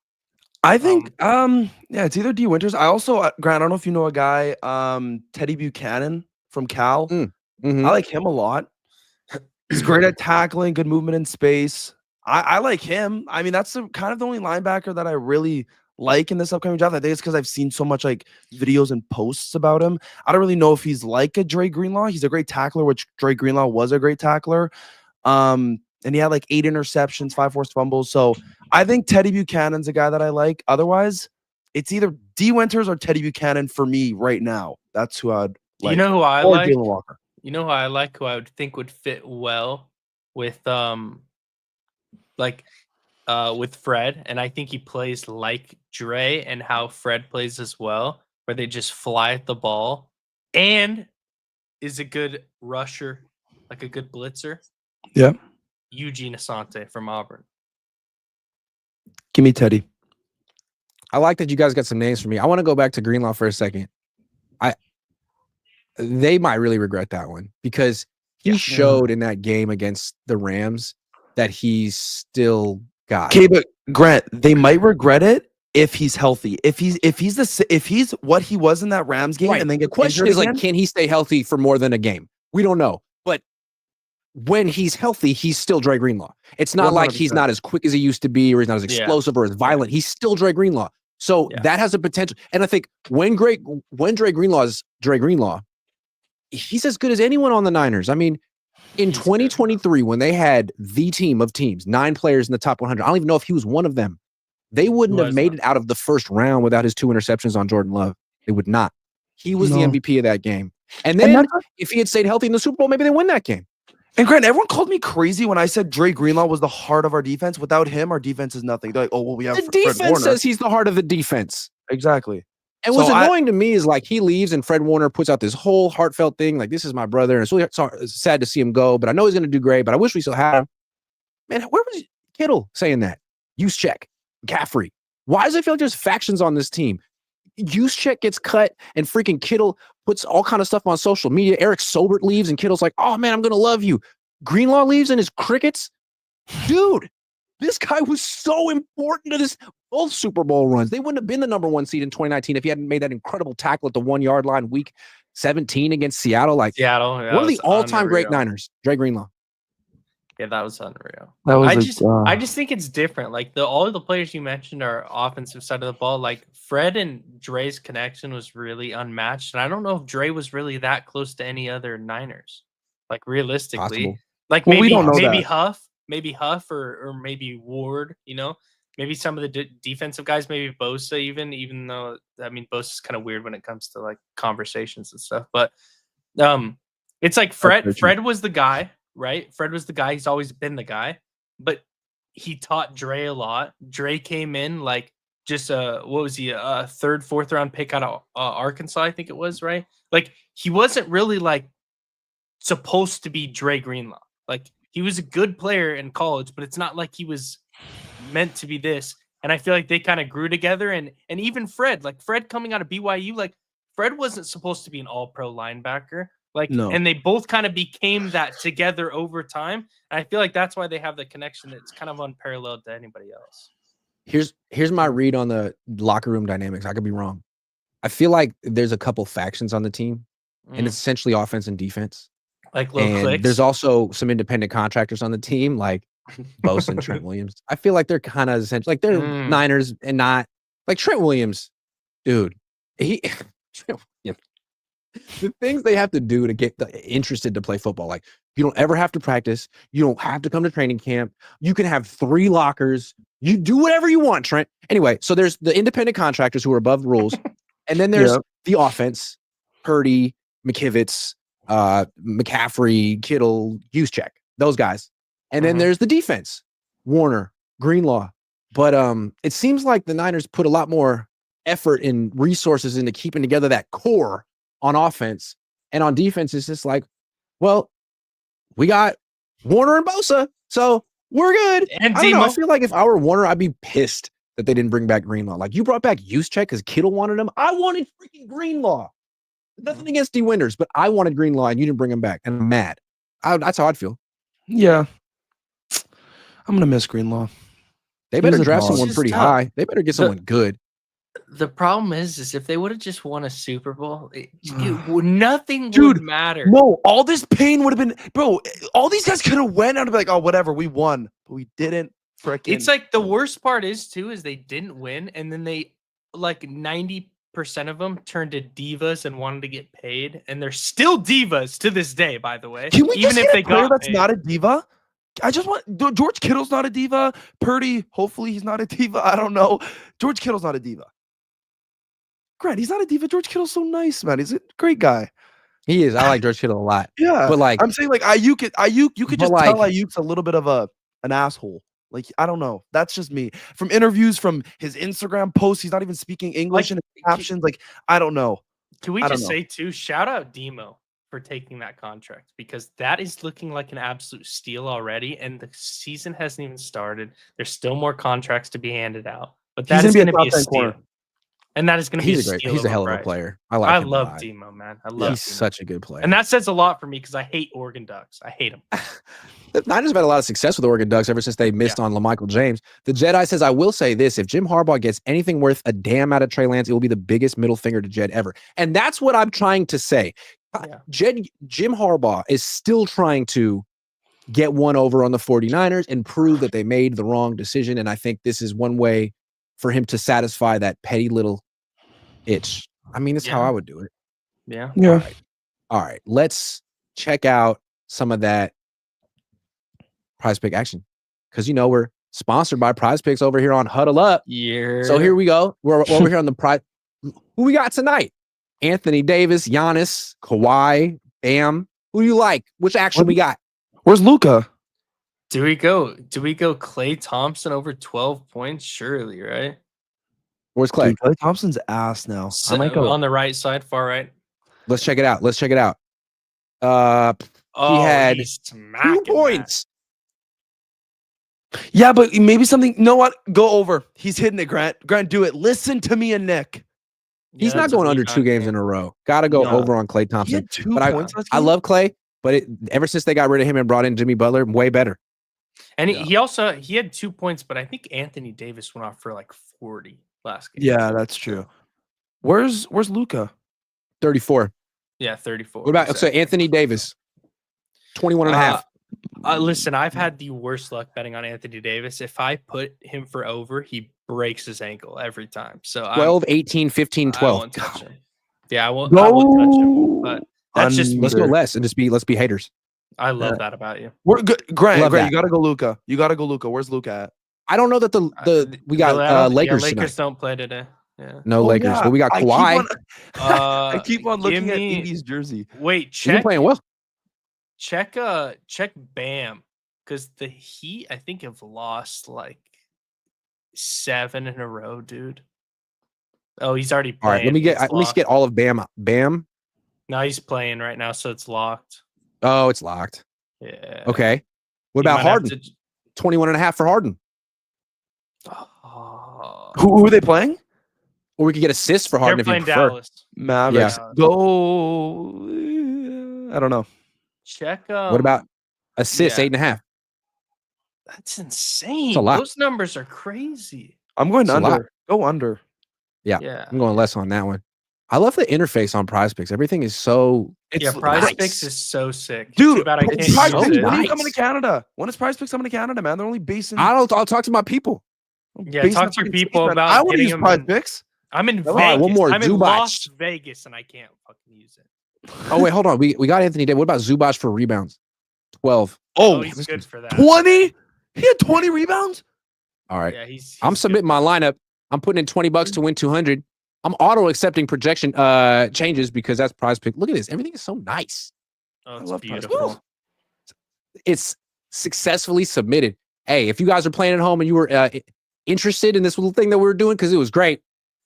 I think it's either D Winters. I also Grant, I don't know if you know a guy, Teddy Buchanan from Cal. I like him a lot. He's great at tackling, good movement in space. I like him. I mean, that's kind of the only linebacker that I really like in this upcoming draft. I think it's because I've seen so much like videos and posts about him. I don't really know if he's like a Dre Greenlaw. He's a great tackler, which Dre Greenlaw was a great tackler. And he had like 8 interceptions, 5 forced fumbles. So I think Teddy Buchanan's a guy that I like. Otherwise, It's either D Winters or Teddy Buchanan for me right now. That's who I'd like. You know who I or like? Jalen Walker. You know who I like? Who I would think would fit well with with Fred, and I think he plays like Dre and how Fred plays as well, where they just fly at the ball and is a good rusher, like a good blitzer. Yeah. Eugene Asante from Auburn. Give me Teddy. I like that you guys got some names for me. I want to go back to Greenlaw for a second. They might really regret that one because he showed in that game against the Rams that he's still got. Okay, but Grant, they might regret it if he's healthy. If he's what he was in that Rams game, Right. and then The get question is like, can he stay healthy for more than a game? We don't know. But when he's healthy, he's still Dre Greenlaw. It's not like he's 100%. not as quick as he used to be, or he's not as explosive or as violent. He's still Dre Greenlaw. So that has a potential. And I think when Dre Greenlaw is Dre Greenlaw, he's as good as anyone on the Niners. I mean, in 2023, when they had the team of teams, 9 players in the top 100, I don't even know if he was one of them. They wouldn't have made it out of the first round without his 2 interceptions on Jordan Love. They would not. He was the MVP of that game. And then if he had stayed healthy in the Super Bowl, maybe they win that game. And Grant, everyone called me crazy when I said Dre Greenlaw was the heart of our defense. Without him, our defense is nothing. They're like, oh, well, we have the Fred defense Warner. says he's the heart of the defense. Exactly. And what's annoying to me is like he leaves and Fred Warner puts out this whole heartfelt thing. Like, this is my brother. And it's really sad to see him go, but I know he's going to do great, but I wish we still had him. Man, where was Kittle saying that? Juszczyk, McCaffrey. Why does it feel like there's factions on this team? Juszczyk gets cut and freaking Kittle puts all kind of stuff on social media. Eric Sobert leaves and Kittle's like, oh man, I'm going to love you. Greenlaw leaves and his crickets. Dude, this guy was so important to this. Both Super Bowl runs. They wouldn't have been the number 1 seed in 2019 if he hadn't made that incredible tackle at the 1-yard line week 17 against Seattle. Like Seattle, one of the all-time great Niners, Dre Greenlaw. Yeah, that was unreal. That was I just think it's different. Like all of the players you mentioned are offensive side of the ball. Like Fred and Dre's connection was really unmatched, and I don't know if Dre was really that close to any other Niners. Like realistically, Possible. like Well, we maybe don't know maybe that. Huff or maybe Ward. You know, maybe some of the defensive guys, maybe Bosa even though I mean Bosa's kind of weird when it comes to like conversations and stuff. But it's like Fred was the guy. Right? Fred was the guy. He's always been the guy, but he taught Dre a lot. Dre came in like just what was he, a 3rd, 4th round pick out of Arkansas, I think it was, right? Like he wasn't really like supposed to be Dre Greenlaw. Like he was a good player in college, but it's not like he was meant to be this. And I feel like they kind of grew together. And even Fred coming out of BYU, like Fred wasn't supposed to be an all-pro linebacker. Like, no. And they both kind of became that together over time. And I feel like that's why they have the connection that's kind of unparalleled to anybody else. Here's my read on the locker room dynamics. I could be wrong. I feel like there's a couple factions on the team, and it's essentially offense and defense. Like little clicks. There's also some independent contractors on the team, like Bosa and Trent Williams. I feel like they're kind of essentially like they're Niners and not like Trent Williams, dude. The things they have to do to get interested to play football. Like you don't ever have to practice. You don't have to come to training camp. You can have 3 lockers. You do whatever you want, Trent. Anyway, so there's the independent contractors who are above the rules. And then there's the offense, Purdy, McKivitz, McCaffrey, Kittle, Juszczyk, those guys. And then there's the defense, Warner, Greenlaw. But it seems like the Niners put a lot more effort and resources into keeping together that core on offense. And on defense, it's just like, well, we got Warner and Bosa, so we're good. And I don't know. I feel like if I were Warner, I'd be pissed that they didn't bring back Greenlaw. Like you brought back Juszczyk because Kittle wanted him. I wanted freaking Greenlaw. Nothing against D Winters, but I wanted Greenlaw and you didn't bring him back. And I'm mad. That's how I'd feel. Yeah. I'm going to miss Greenlaw. They better draft someone pretty high. They better get someone good. The problem is if they would have just won a Super Bowl, nothing would matter. No, all this pain would have been, bro. All these guys could have went out and be like, oh, whatever, we won, but we didn't. Frickin'. It's like the worst part is they didn't win, and then they like 90% of them turned to divas and wanted to get paid, and they're still divas to this day. By the way, can we even just if get they a player got that's paid. not a diva? I just want George Kittle's not a diva. Purdy, hopefully he's not a diva. I don't know. George Kittle's not a diva. Grant, he's not a diva. George Kittle's so nice, man. He's a great guy. He is. I like George Kittle a lot. Yeah, But like, I'm saying, like Ayuk, you could but just like- tell Ayuk's a little bit of an asshole. Like, I don't know. That's just me. From interviews, from his Instagram posts, he's not even speaking English in his captions. Like, I don't know. Can we I don't just know. say too? Shout out Demo for taking that contract because that is looking like an absolute steal already, and the season hasn't even started. There's still more contracts to be handed out, but that is going to be a top 10 steal. corner. And that is going to be a steal. He's a hell of a overpriced. player. I like I him a love lot. Demo, man. I love. He's Demo. such a good player. And that says a lot for me because I hate Oregon Ducks. I hate them. The Niners have had a lot of success with the Oregon Ducks ever since they missed on LaMichael James. The Jedi says, I will say this. If Jim Harbaugh gets anything worth a damn out of Trey Lance, it will be the biggest middle finger to Jed ever. And that's what I'm trying to say. Yeah. Jim Harbaugh is still trying to get one over on the 49ers and prove that they made the wrong decision. And I think this is one way for him to satisfy that petty little itch. I mean, it's how I would do it. Yeah. Yeah. All right. Let's check out some of that Prize Pick action. Because, you know, we're sponsored by Prize Picks over here on Huddle Up. Yeah. So here we go. We're over here on the Prize. Who we got tonight? Anthony Davis, Giannis, Kawhi, Bam. Who do you like? Which action we got? Where's Luca? Do we go Klay Thompson over 12 points? Surely, right? Where's Clay? Dude, Klay Thompson's ass now. So, I might go. on the right side, far right. Let's check it out. Oh, had he's 2 smacking points. Yeah, but maybe something. You know what? Go over. He's hitting it, Grant. Grant, do it. Listen to me and Nick. that. He's Yeah, not it's a going under rebound 2 games game. in a row. Got to go No. over on Klay He Thompson. had 2 But points last I game? love Clay, but ever since they got rid of him and brought in Jimmy Butler, way better. And Yeah. he had 2 points, but I think Anthony Davis went off for like 40 last game. Yeah, that's true. Where's Luca? 34. Yeah, 34. What about Anthony Davis? 21 and a half. Listen, I've had the worst luck betting on Anthony Davis. If I put him for over, he breaks his ankle every time. So 12, 18, 15, I 12. won't touch him. Yeah, I won't touch him. But that's just Let's go less and let's be haters. I love that about you. We're good. Grant, Love that. you gotta go Luca. Where's Luca at? I don't know that we got Lakers tonight. Lakers don't play today. Yeah. No Lakers. Yeah. But we got Kawhi. I keep on give looking at me- Indy's jersey. Wait, He's been check playing well. check Bam, because the Heat I think have lost like 7 in a row, dude. Oh, he's already All right, playing. let me get all of Bam. Bam. No, he's playing right now, so it's locked. Oh, it's locked. Yeah. Okay. What You about might have Harden? to- 21 and a half for Harden. Oh. Who are they playing? Or we could get assists for They're Harden if you playing prefer. Dallas. Mavericks. Yeah. Go. I don't know. Check. What about assists? yeah. 8.5. That's insane. a lot. Those numbers are crazy. I'm going It's a lot. under. Go under. Yeah. I'm going less on that one. I love the interface on Prize Picks. Everything is so Yeah, Prize nice. Picks is so sick. Dude, Too bad I can't it's Prize so use Picks, it. when are you nice. coming to Canada? When is Prize Picks coming to Canada, man? They're only based in. I'll talk to my people. Yeah, based talk in to your fucking people States, man. about I want to getting use them Prize in- Picks. I'm in All Vegas. right, one more, I'm in Zubac. Las Vegas and I can't fucking use it. Oh, wait, hold on. We got Anthony Davis. What about Zubac for rebounds? 12. Oh, he's good for that. 20? He had 20 rebounds? All right. Yeah, he's I'm good. submitting my lineup. I'm putting in $20 to win 200. I'm auto accepting projection changes because that's Prize Pick. Look at this. Everything is so nice. Oh, I it's love Prize beautiful. Picks. It's successfully submitted. Hey, if you guys are playing at home and you were interested in this little thing that we were doing because it was great,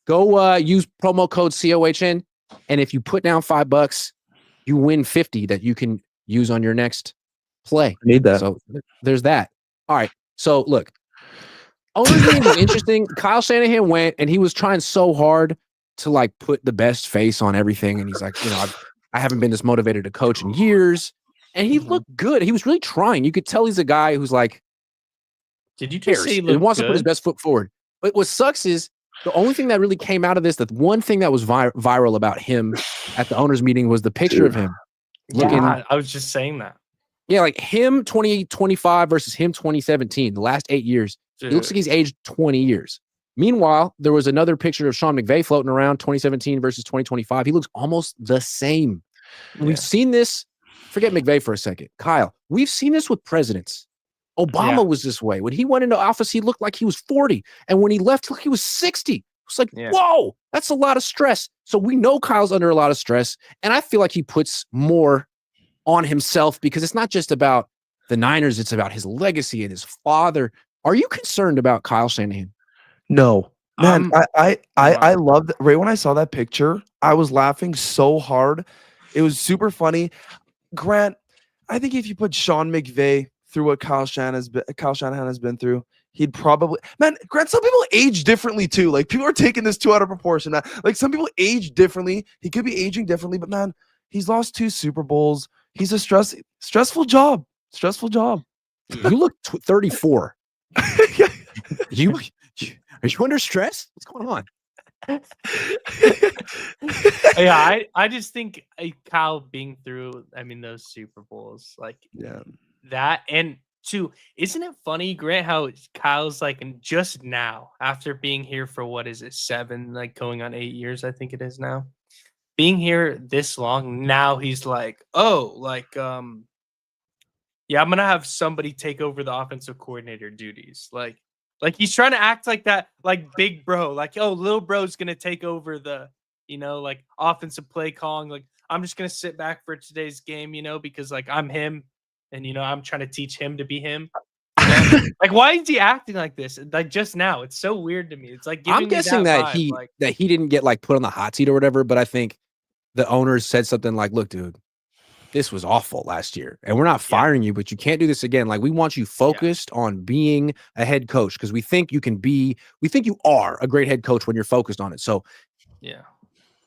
go use promo code COHN. And if you put down $5, you win 50 that you can use on your next play. I need that. So there's that. All right. So look, only thing was interesting. Kyle Shanahan went and he was trying so hard to like put the best face on everything. And he's like, I haven't been this motivated to coach in years. And he looked good. He was really trying. You could tell he's a guy who's like, Did you just say he and looked wants to put his good? best foot forward. But what sucks is the only thing that really came out of this, the one thing that was viral about him at the owners meeting was the picture of him. looking- Yeah, I was just saying that. Yeah, like him 2025 versus him 2017, the last 8 years. He looks like he's aged 20 years. Meanwhile, there was another picture of Sean McVay floating around 2017 versus 2025. He looks almost the same. Yeah. We've seen this. Forget McVay for a second. Kyle, we've seen this with presidents. Obama Yeah. was this way. When he went into office, he looked like he was 40. And when he left, he was 60. It's like, Yeah. whoa, That's a lot of stress. So we know Kyle's under a lot of stress. And I feel like he puts more on himself because it's not just about the Niners, it's about his legacy and his father. Are you concerned about Kyle Shanahan? No, man, Um, I loved right when I saw that picture. I was laughing so hard. It was super funny. Grant, I think if you put Sean McVay through what Kyle Shanahan has been through, he'd probably man. Grant, some people age differently too. Like people are taking this too out of proportion. Man. Like some people age differently. He could be aging differently, but man, he's lost 2 Super Bowls. He's a stressful job. Stressful job. You look 34. you are you under stress? What's going on? Yeah, I just think Kyle being through, I mean, those Super Bowls, like that, and isn't it funny, Grant, how Kyle's like, and just now, after being here for what is it, 7, like going on 8 years, I think it is now, being here this long, now he's like, oh, like, yeah, I'm gonna have somebody take over the offensive coordinator duties, like he's trying to act like that, like big bro, like, oh, little bro's gonna take over the, like offensive play calling. Like, I'm just gonna sit back for today's game, because like I'm him, and I'm trying to teach him to be him. Like, why is he acting like this? Like just now, it's so weird to me. It's like I'm guessing that vibe, he didn't get like put on the hot seat or whatever, but I think the owners said something like, "Look, dude, this was awful last year, and we're not firing you, but you can't do this again. Like, we want you focused on being a head coach because we think you are a great head coach when you're focused on it. So,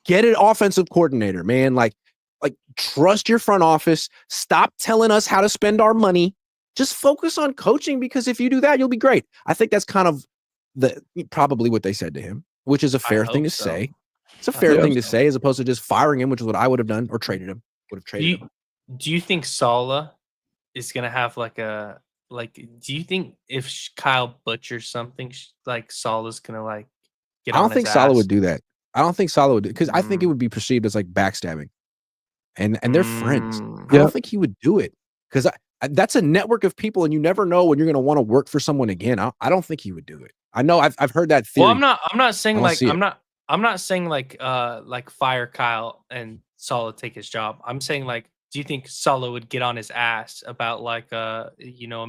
get an offensive coordinator, man. Like trust your front office. Stop telling us how to spend our money. Just focus on coaching because if you do that, you'll be great." I think that's kind of probably what they said to him, which is a fair thing to say. It's a fair thing to say as opposed to just firing him, which is what I would have done or traded him. Would have traded him. Do you think Saleh is gonna have do you think if Kyle butchers something, like Saleh's gonna like get on his ass? I don't think Saleh would do that. I don't think Saleh would do because I think it would be perceived as like backstabbing, and they're friends. I don't think he would do it because that's a network of people, and you never know when you're gonna want to work for someone again. I don't think he would do it. I know I've heard that theory. Well, I'm not saying like I'm not saying like fire Kyle and Saleh take his job. I'm saying like, do you think Saleh would get on his ass about like a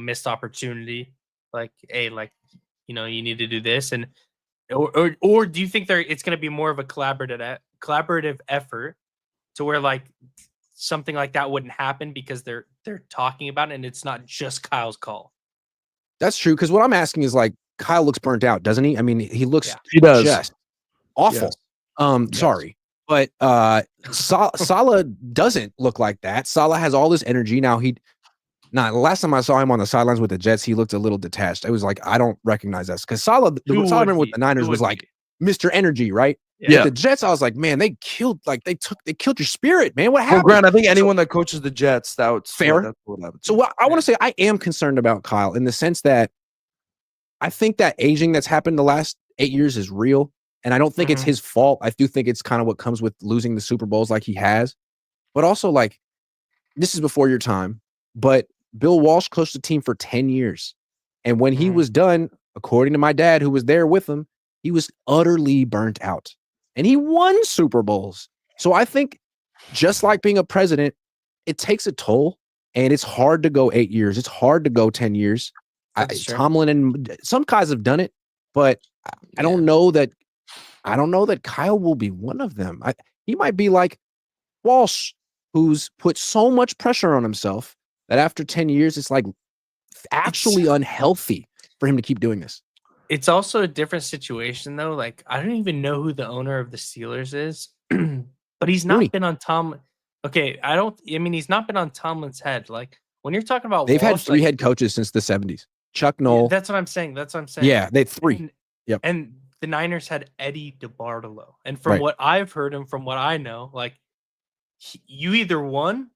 missed opportunity, like, hey, like, you need to do this, and or do you think it's going to be more of a collaborative effort to where like something like that wouldn't happen because they're talking about it and it's not just Kyle's call? That's true, because what I'm asking is like, Kyle looks burnt out, doesn't he? I mean, he looks he does just awful. Yes. Sorry. But Saleh doesn't look like that. Saleh has all this energy. Now the last time I saw him on the sidelines with the Jets, he looked a little detached. It was like, I don't recognize us. Because Saleh with the Niners was like Mr. Energy, right? Yeah. With the Jets, I was like, man, they killed your spirit, man. What happened? Well, Grant, I think anyone that coaches the Jets, that's fair. That's what happened. So I want to say I am concerned about Kyle in the sense that I think that aging that's happened the last 8 years is real. And I don't think it's his fault. I do think it's kind of what comes with losing the Super Bowls like he has. But also, like, this is before your time. But Bill Walsh coached the team for 10 years. And when he was done, according to my dad, who was there with him, he was utterly burnt out. And he won Super Bowls. So I think just like being a president, it takes a toll. And it's hard to go 8 years. It's hard to go 10 years. Tomlin and some guys have done it. But I don't know that Kyle will be one of them. He might be like Walsh, who's put so much pressure on himself that after 10 years, it's like actually unhealthy for him to keep doing this. It's also a different situation, though. Like, I don't even know who the owner of the Steelers is, but he's not been on Tomlin. Okay, he's not been on Tomlin's head. Like, when you're talking about they've Walsh, had 3 head coaches since the 70s. Chuck Noll. Yeah, that's what I'm saying. Yeah, they had 3. Yep. And the Niners had Eddie DeBartolo. And from what I've heard and from what I know, like, you either won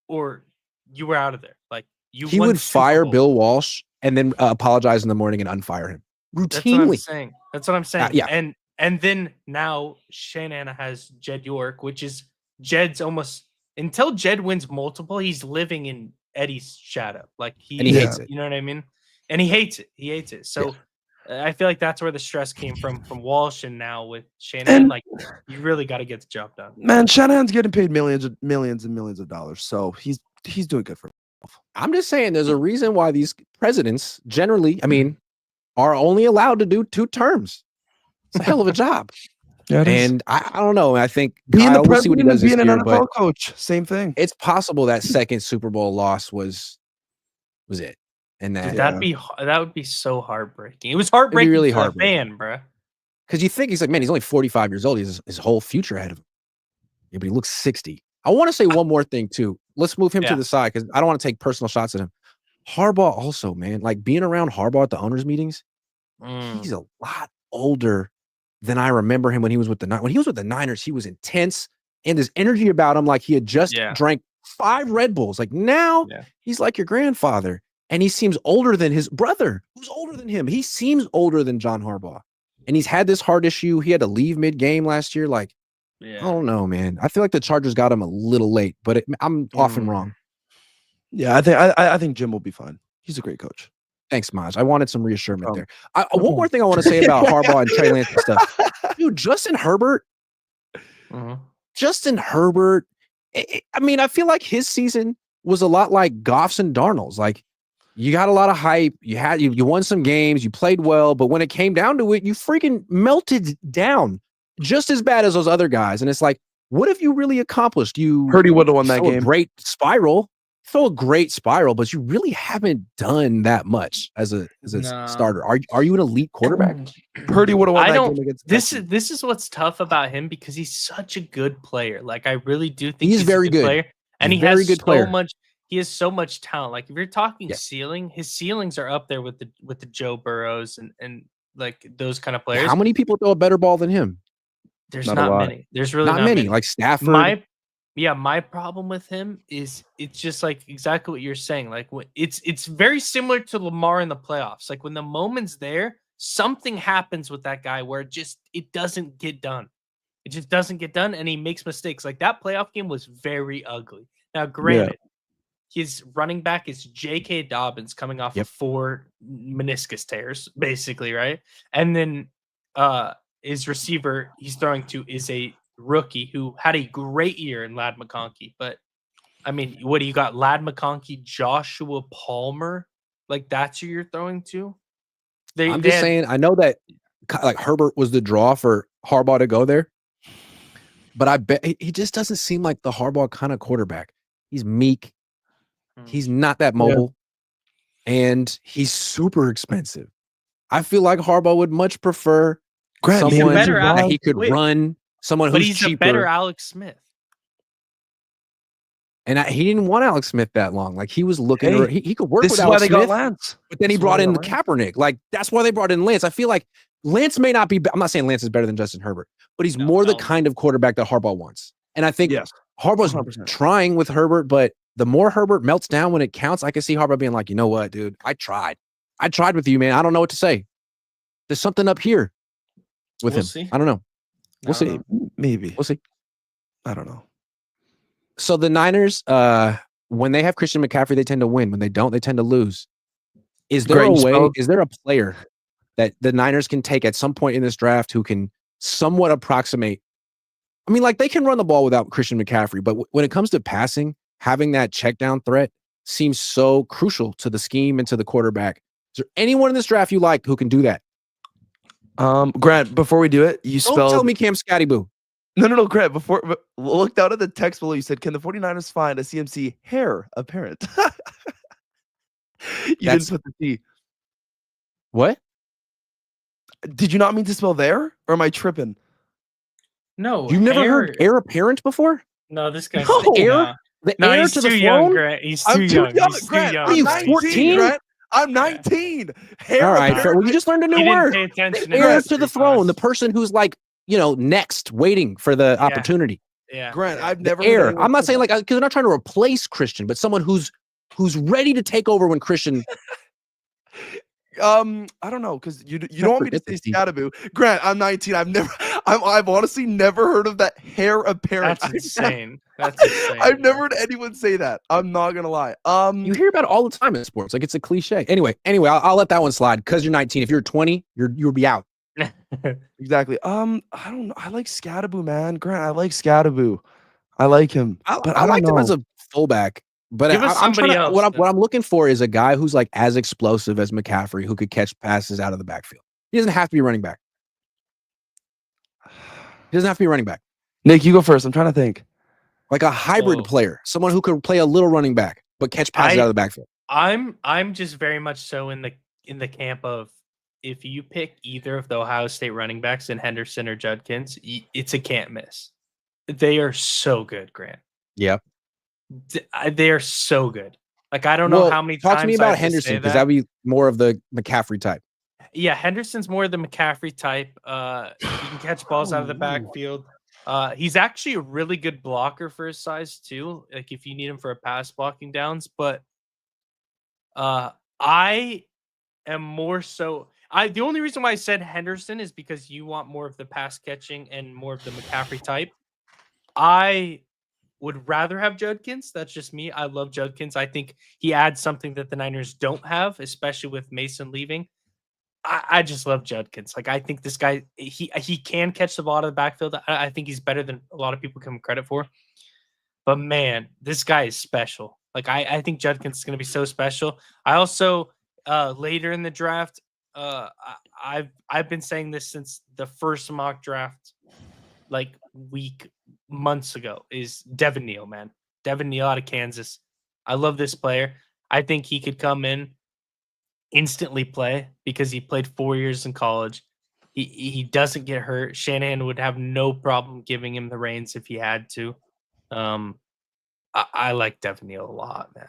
or you were out of there. Like, he would fire Bill Walsh and then apologize in the morning and unfire him routinely. That's what I'm saying. Yeah. And then now Shanahan has Jed York, which is Jed's almost until Jed wins multiple, he's living in Eddie's shadow. Like he hates it. You know what I mean? And he hates it. So I feel like that's where the stress came from Walsh, and now with Shanahan, like you really got to get the job done. Man, Shanahan's getting paid millions and millions of dollars, so he's doing good for himself. I'm just saying there's a reason why these presidents generally, I mean, are only allowed to do 2 terms. It's a hell of a job. Yeah, and I don't know. I think being Kyle, the we'll see what he president does and this being year, an but NFL coach, same thing. it's possible that second Super Bowl loss was it. And that Dude, that would be so heartbreaking. It was heartbreaking really for the fan, bro. Because you think he's like, man, he's only 45 years old. He has his whole future ahead of him. Yeah, but he looks 60. I want to say one more thing too. Let's move him to the side because I don't want to take personal shots at him. Harbaugh also, man, like being around Harbaugh at the owners' meetings, he's a lot older than I remember him when he was with the Niners. When he was with the Niners, he was intense and there's energy about him like he had just drank 5 Red Bulls. Like now he's like your grandfather. And he seems older than his brother, who's older than him. He seems older than John Harbaugh. And he's had this heart issue. He had to leave mid-game last year. Like, I don't know, man. I feel like the Chargers got him a little late, but I'm often wrong. Yeah, I think Jim will be fine. He's a great coach. Thanks, Maj. I wanted some reassurance there. One more thing I want to say about Harbaugh and Trey Lance and stuff. Dude, Justin Herbert. Justin Herbert. I mean, I feel like his season was a lot like Goff's and Darnold's. Like, you got a lot of hype. You won some games. You played well, but when it came down to it, you freaking melted down just as bad as those other guys. And it's like, what have you really accomplished? You Purdy would have won that game. Great spiral. Throw a great spiral, but you really haven't done that much as a starter. Are you an elite quarterback? Purdy would have won that game against this is what's tough about him because he's such a good player. Like I really do think he's very a good player, and he has so much. He has so much talent. Like if you're talking ceiling, his ceilings are up there with the Joe Burrows and like those kind of players. How many people throw a better ball than him? There's not many. There's really not many. Like Stafford. My problem with him is it's just like exactly what you're saying. Like it's very similar to Lamar in the playoffs. Like when the moment's there, something happens with that guy where it doesn't get done. It just doesn't get done, and he makes mistakes. Like that playoff game was very ugly. Now, granted. His running back is J.K. Dobbins coming off of 4 meniscus tears, basically, right? And then his receiver he's throwing to is a rookie who had a great year in Ladd McConkey. But, I mean, what do you got? Ladd McConkey, Joshua Palmer? Like, that's who you're throwing to? I'm just saying, I know that like Herbert was the draw for Harbaugh to go there. But I bet he just doesn't seem like the Harbaugh kind of quarterback. He's meek. He's not that mobile, and he's super expensive. I feel like Harbaugh would much prefer someone that he could run, someone who's cheaper. But he's a better Alex Smith. And he didn't want Alex Smith that long. Like he was looking, he could work with Alex Smith. This is why they got Lance. But then he brought in Kaepernick. Like that's why they brought in Lance. I feel like Lance may not be. I'm not saying Lance is better than Justin Herbert, but he's more the kind of quarterback that Harbaugh wants. And I think Harbaugh's 100%. Trying with Herbert, but the more Herbert melts down when it counts, I can see Harbaugh being like, you know what, dude, I tried with you, man. I don't know what to say. There's something up here with him. See. I don't know. We'll see. Maybe. We'll see. I don't know. So the Niners, when they have Christian McCaffrey, they tend to win. When they don't, they tend to lose. Is there a way? Is there a player that the Niners can take at some point in this draft who can somewhat approximate? I mean, like they can run the ball without Christian McCaffrey, but when it comes to passing, having that check down threat seems so crucial to the scheme and to the quarterback. Is there anyone in this draft you like who can do that? Grant, before we do it, Don't tell me Cam Scatty-Boo. No, Grant, before look down at the text below. You said, can the 49ers find a CMC heir apparent? Didn't put the T. What? Did you not mean to spell there? Or am I tripping? No. You've never heard heir apparent before? No, this guy's heir he's to too the young, throne? Grant. He's too I'm young. Too young. He's Grant, too young. Are you 14? Grant. I'm 19. All right, well, you just learned a new word. Pay attention Heir to the throne, the person who's like, next, waiting for the opportunity. Yeah, Grant, I've never heir. I'm not saying like because they're not trying to replace Christian, but someone who's ready to take over when Christian. I don't know because you don't want me to say Scattaboo. Grant, I'm 19. I've honestly never heard of that heir apparent. That's insane. That's insane. I've never heard anyone say that. I'm not gonna lie. You hear about it all the time in sports. Like it's a cliche. Anyway, I'll let that one slide because you're 19. If you're 20, you'll be out. Exactly. I don't know. I like Scadaboo, man. Grant, I like Scadaboo. I like him. But I don't liked him as know. a fullback. But Give us I'm trying somebody to, else, what I'm looking for is a guy who's like as explosive as McCaffrey, who could catch passes out of the backfield. He doesn't have to be running back. He doesn't have to be running back. Nick, you go first. I'm trying to think. Like a hybrid player, someone who could play a little running back but catch passes out of the backfield. I'm just very much so in the camp of, if you pick either of the Ohio State running backs in Henderson or Judkins, it's a can't miss. They are so good, Grant. Yeah. They are so good. Like, I don't know how many times. Talk to me about Henderson, because that'd be more of the McCaffrey type. Yeah, Henderson's more the McCaffrey type. He can catch balls out of the backfield. He's actually a really good blocker for his size too. Like if you need him for a pass blocking downs, but I am more so. The only reason why I said Henderson is because you want more of the pass catching and more of the McCaffrey type. I would rather have Judkins. That's just me. I love Judkins. I think he adds something that the Niners don't have, especially with Mason leaving. I just love Judkins. Like, I think this guy, he can catch the ball out of the backfield. I think he's better than a lot of people give him credit for. But man, this guy is special. Like, I think Judkins is going to be so special. I also later in the draft, I've been saying this since the first mock draft, like months ago, is Devin Neal, man. Devin Neal out of Kansas. I love this player. I think he could come in, instantly play, because he played 4 years in college. He doesn't get hurt. Shanahan would have no problem giving him the reins if he had to. I like Devin Neal a lot, man.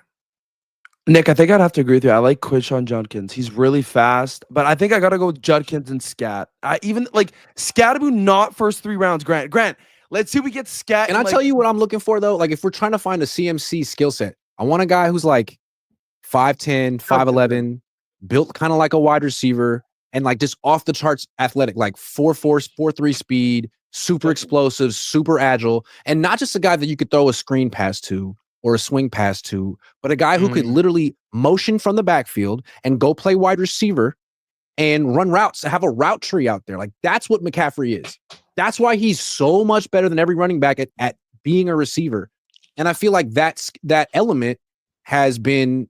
Nick, I think I'd have to agree with you. I like Quishon Judkins. He's really fast, but I think I gotta go with Judkins and Scat. I even like Scadaboo, not first 3 rounds. Grant, let's see if we get Scat. And I'll tell you what I'm looking for though. Like if we're trying to find a CMC skill set, I want a guy who's like 5'10", 5'11", built kind of like a wide receiver, and like just off the charts athletic, like 4.4, 4.3 speed, super explosive, super agile, and not just a guy that you could throw a screen pass to or a swing pass to, but a guy who could literally motion from the backfield and go play wide receiver and run routes, have a route tree out there. Like that's what McCaffrey is. That's why he's so much better than every running back at being a receiver. And I feel like that element has been,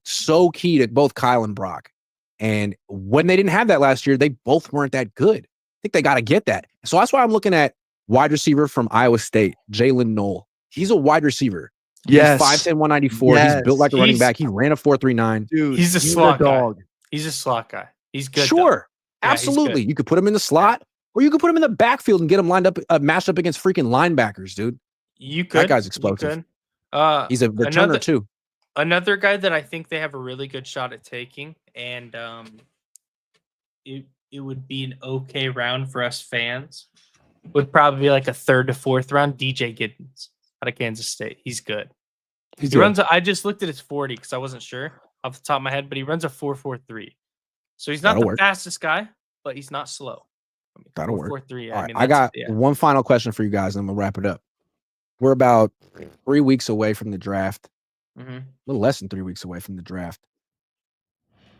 so key to both Kyle and Brock. And when they didn't have that last year, they both weren't that good. I think they got to get that. So that's why I'm looking at wide receiver from Iowa State, Jalen Knoll. He's a wide receiver. Yes. He's 5'10", 194. Yes. He's built like a running back. He ran a 4.39. Dude, he's a slot dog. guy. He's a slot guy. He's good. Sure. Yeah, absolutely. You could put him in the slot, or you could put him in the backfield and get him lined up, matched up against freaking linebackers, dude. You could. That guy's explosive. He's a returner too. Another guy that I think they have a really good shot at taking, and it would be an okay round for us fans, would probably be like a 3rd to 4th round. DJ Giddens out of Kansas State. He's good. He runs. I just looked at his 40 because I wasn't sure off the top of my head, but he runs a 4.43. So he's not the fastest guy, but he's not slow. That'll work. 4.43. All right, I got one final question for you guys, and I'm gonna wrap it up. We're about 3 weeks away from the draft. A little less than 3 weeks away from the draft.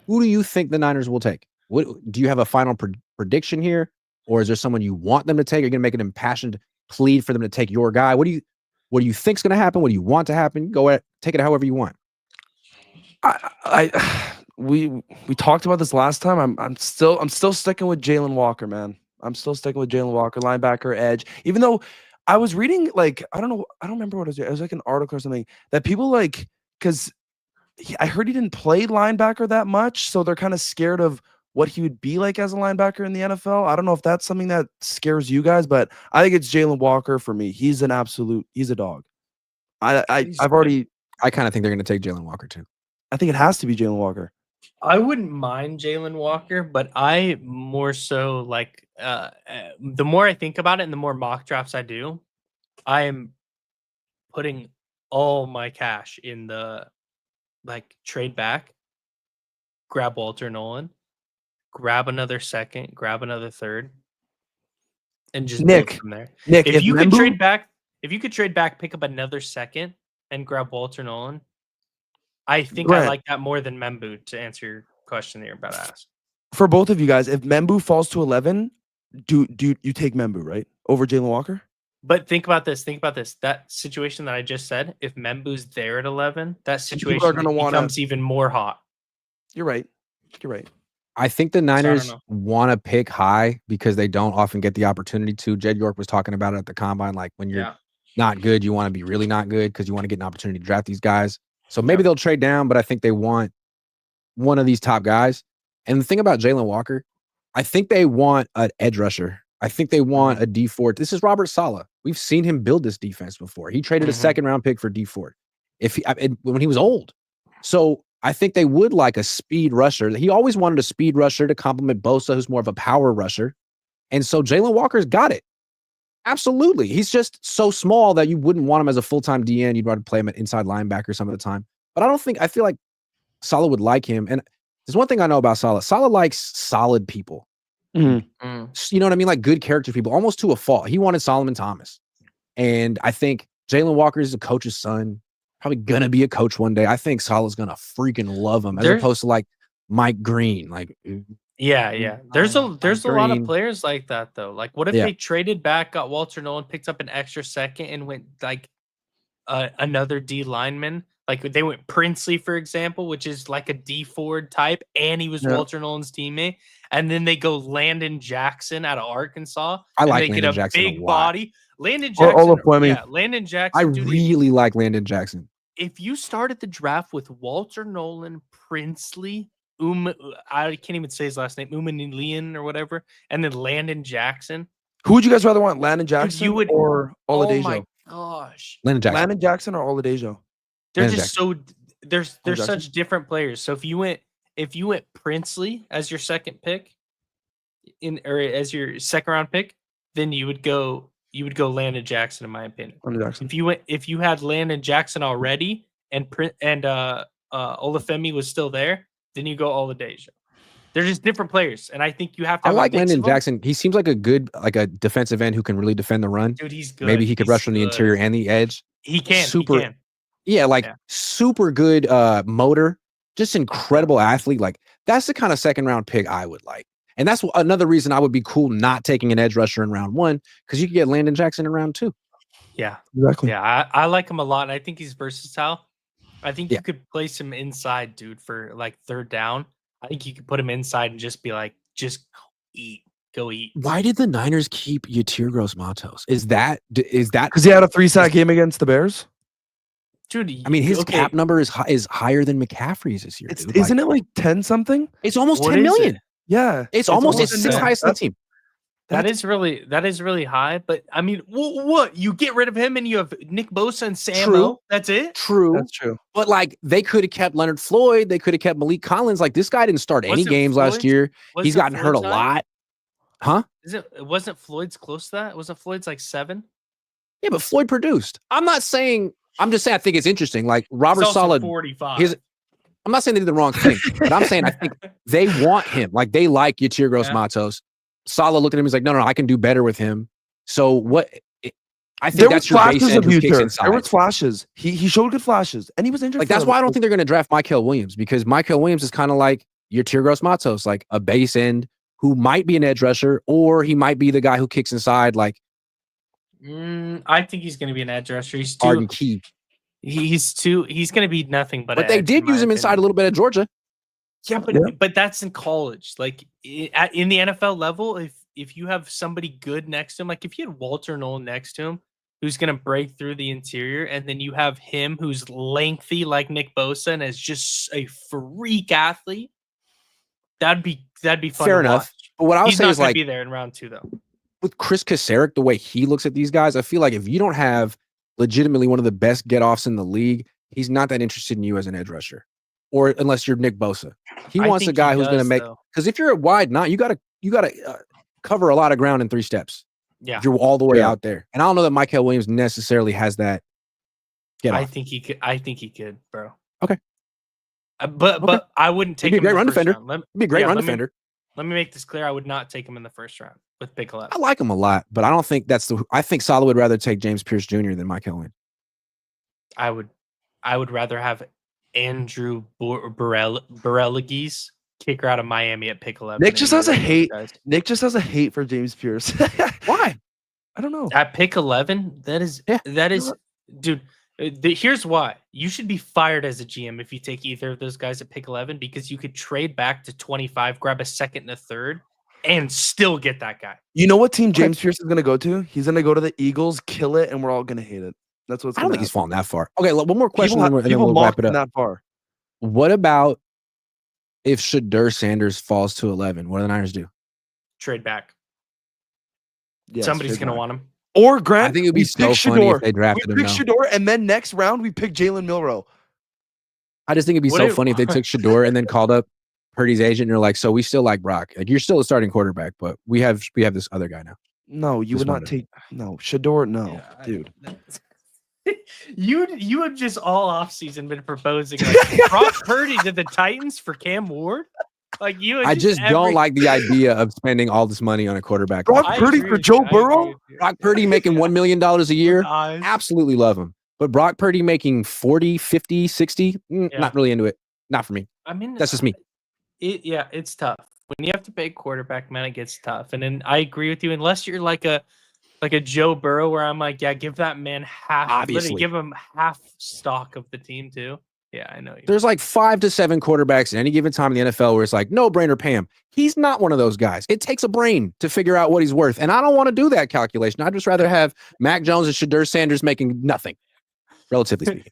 Who do you think the Niners will take? What do you have a final prediction here, or is there someone you want them to take? Are you gonna make an impassioned plea for them to take your guy? What do you think's gonna happen? What do you want to happen? Go ahead, take it however you want. We talked about this last time. I'm still sticking with Jalen Walker, man. I'm still sticking with Jalen Walker, linebacker, edge. Even though I was reading, like, I don't remember what it was. It was like an article or something that people like, because I heard he didn't play linebacker that much, so they're kind of scared of what he would be like as a linebacker in the NFL. I don't know if that's something that scares you guys, but I think it's Jalen Walker for me. He's a dog. I kind of think they're going to take Jalen Walker too. I think it has to be Jalen Walker. I wouldn't mind Jalen Walker, but I more so like the more I think about it and the more mock drafts I do, I am putting all my cash in the trade back, grab Walter Nolan, grab another second, grab another third, and just build Nick, from there. Nick, If you could Membu- trade back, pick up another second and grab Walter Nolan, I think I Grant, like that more than Membu, to answer your question that you're about to ask. for both of you guys, if Membu falls to 11, do you take Membu, right? Over Jalen Walker? But think about this. That situation that I just said, if Membu's there at 11, that People are situation gonna wanna- becomes even more hot. You're right. You're right. I think the don't Niners know. want to pick high because they don't often get the opportunity to. Jed York was talking about it at the combine. Like when you're not good, you want to be really not good because you want to get an opportunity to draft these guys. So maybe they'll trade down, but I think they want one of these top guys. And the thing about Jalen Walker, I think they want an edge rusher. I think they want a D Ford. This is Robert Saleh. We've seen him build this defense before. He traded a second round pick for D Ford when he was old. So I think they would like a speed rusher. He always wanted a speed rusher to complement Bosa, who's more of a power rusher. And so Jalen Walker's got it. Absolutely. He's just so small that you wouldn't want him as a full-time DN. You'd rather play him at inside linebacker some of the time. But I feel like Saleh would like him. And there's one thing I know about Saleh. Saleh likes solid people. You know what I mean? Like good character people, almost to a fault. He wanted Solomon Thomas. And I think Jalen Walker is a coach's son. Probably gonna be a coach one day. I think Saleh's gonna freaking love him as opposed to like Mike Green. Like, yeah. There's a lot of Green. players like that though. Like, what if they traded back, got Walter Nolan, picked up an extra second, and went like another D lineman? Like they went Princely, for example, which is like a D Ford type, and he was Walter Nolan's teammate. And then they go Landon Jackson out of Arkansas. I like they Landon get a Jackson big a lot. body. Landon Jackson. Landon Jackson. I really like Landon Jackson. If you started the draft with Walter Nolan, Princely, I can't even say his last name, Umanilian or whatever, and then Landon Jackson. Who would you guys rather want, Landon Jackson or Oladejo? Oh my gosh, Landon Jackson or Oladejo? They're just so they're such different players. So if you went Princely as your second pick or as your second round pick, then you would go Landon Jackson, in my opinion. If you had Landon Jackson already and Olafemi was still there, then you go Oladejo. They're just different players, and I think you have to. I like Landon Jackson. He seems like a good, like a defensive end who can really defend the run. Dude, he's good. Maybe he could rush from the interior and the edge. He can. Super good motor, just incredible athlete. Like that's the kind of second round pick I would like. And that's another reason I would be cool not taking an edge rusher in round 1, because you could get Landon Jackson in round 2. Yeah, exactly. Yeah, I like him a lot, and I think he's versatile. I think you could place him inside, dude, for like third down. I think you could put him inside and just be like, just go eat. Why did the Niners keep Yetur Gross-Matos? Is that because he had a 3-sack game against the Bears? Dude, I mean, his cap number is higher than McCaffrey's this year. Isn't it like 10 something? It's almost 10 million. Yeah, it's sixth highest on the team. That is really high. But I mean, what you get rid of him and you have Nick Bosa and Sam. That's it. That's true. But like they could have kept Leonard Floyd. They could have kept Malik Collins. Like this guy didn't start any games last year. He's gotten hurt a lot. Huh? Wasn't Floyd's close to that? Wasn't Floyd's like 7? Yeah, but Floyd produced. I'm just saying I think it's interesting. Like Robert Saleh, 45. I'm not saying they did the wrong thing, but I'm saying I think they want him. Like they like Yetur Gross-Matos. Saleh looked at him. He's like, no, I can do better with him. So what? I think that's your base end who kicks inside. There were flashes. He showed good flashes, and he was injured. Like that's why I don't think they're going to draft Mykel Williams, because Mykel Williams is kind of like Yetur Gross-Matos, like a base end who might be an edge rusher, or he might be the guy who kicks inside. Like, I think he's going to be an edge rusher. He's too. Arden Key. He's going to be nothing but. But they did use him inside a little bit at Georgia. Yeah, but that's in college. Like in the NFL level, if you have somebody good next to him, like if you had Walter Nolan next to him, who's going to break through the interior, and then you have him who's lengthy like Nick Bosa and is just a freak athlete, that'd be fun. Fair enough. Watch. But what I was saying is like be there in round 2 though. With Chris Kasarik, the way he looks at these guys, I feel like if you don't have legitimately one of the best get-offs in the league, he's not that interested in you as an edge rusher. Or unless you're Nick Bosa, he wants a guy who's going to make. Because if you're a wide nine, you gotta cover a lot of ground in 3 steps. Yeah, if you're all the way out there. And I don't know that Mykel Williams necessarily has that. I think he could, bro. Okay. But I wouldn't take him. Be a great run defender. Be a great run defender. Let me make this clear. I would not take him in the first round with pick 11. I like him a lot, but I don't think that's the. I think Saleh would rather take James Pierce Jr. than Mike Hillian. I would rather have Andrew Borelligis kicker out of Miami at pick 11. Nick just has a hate. Nick just has a hate for James Pierce. Why? I don't know. At pick 11, that is, dude. Here's why. You should be fired as a GM if you take either of those guys at pick 11 because you could trade back to 25, grab a second and a third, and still get that guy. You know what team James Pierce is going to go to? He's going to go to the Eagles, kill it, and we're all going to hate it. That's what's. I don't think he's falling that far. Okay, one more question, People and then we'll wrap it up. That far. What about if Shedeur Sanders falls to 11? What do the Niners do? Trade back. Yes, Somebody's going to want him. Or Grant, I think it would be so funny if they drafted him. We pick Shedeur, and then next round we pick Jalen Milroe. I just think it'd be so funny if they took Shedeur and then called up Purdy's agent and you're like, so we still like Brock. Like you're still a starting quarterback, but we have this other guy now. No, you would not take Shedeur. No, dude. You have just all offseason been proposing like Brock Purdy to the Titans for Cam Ward. Like I just don't like the idea of spending all this money on a quarterback. Brock Purdy for Joe Burrow? Brock Purdy making $1 million a year. Absolutely love him. But Brock Purdy making 40, 50, 60, not really into it. Not for me. I mean, that's just me. It's tough. When you have to pay quarterback, man, it gets tough. And then I agree with you. Unless you're like a Joe Burrow where I'm like, yeah, give that man literally give him half stock of the team too. Yeah, I know. There's like 5 to 7 quarterbacks at any given time in the NFL where it's like, no brainer, pay him. He's not one of those guys. It takes a brain to figure out what he's worth. And I don't want to do that calculation. I'd just rather have Mac Jones and Shedeur Sanders making nothing, relatively speaking.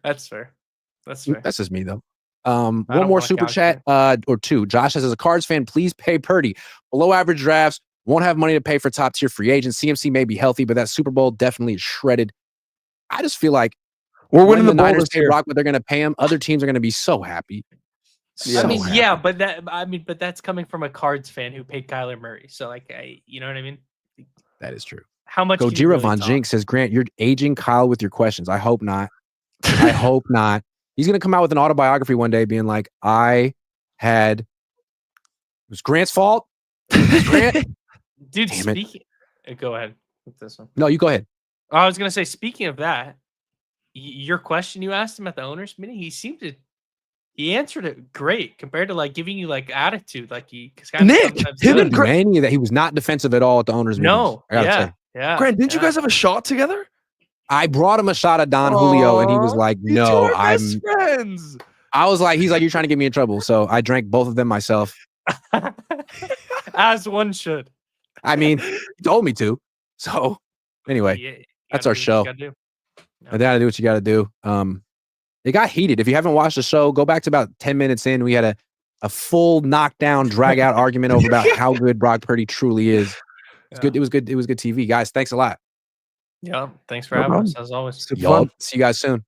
That's fair. That's fair. That's just me, though. One more super chat or two. Josh says, as a Cards fan, please pay Purdy. Below average drafts, won't have money to pay for top tier free agents. CMC may be healthy, but that Super Bowl definitely is shredded. I just feel like we're winning the Niners pay Brock, but they're going to pay him. Other teams are going to be so happy. But that's coming from a Cards fan who paid Kyler Murray. So like, you know what I mean? That is true. How much? Gojira Von Jinx says, Grant, you're aging Kyle with your questions. I hope not. I hope not. He's going to come out with an autobiography one day being like, it was Grant's fault. Grant. Dude, go ahead with this one. No, you go ahead. I was going to say, speaking of that, your question you asked him at the owners meeting, he answered it great compared to like giving you like attitude. Like he that he was not defensive at all at the owners meeting. No, yeah. Grant, didn't you guys have a shot together? I brought him a shot of Don Julio, and he was like, "No, I'm friends." I was like, "He's like, you're trying to get me in trouble." So I drank both of them myself, as one should. I mean, he told me to. So anyway, that's our show. You gotta do what you gotta do. It got heated. If you haven't watched the show, go back to about 10 minutes in. We had a full knockdown, drag out argument over about how good Brock Purdy truly is. It's good. It was good. It was good TV, guys. Thanks a lot. Yeah, thanks for having us as always. Y'all, see you guys soon.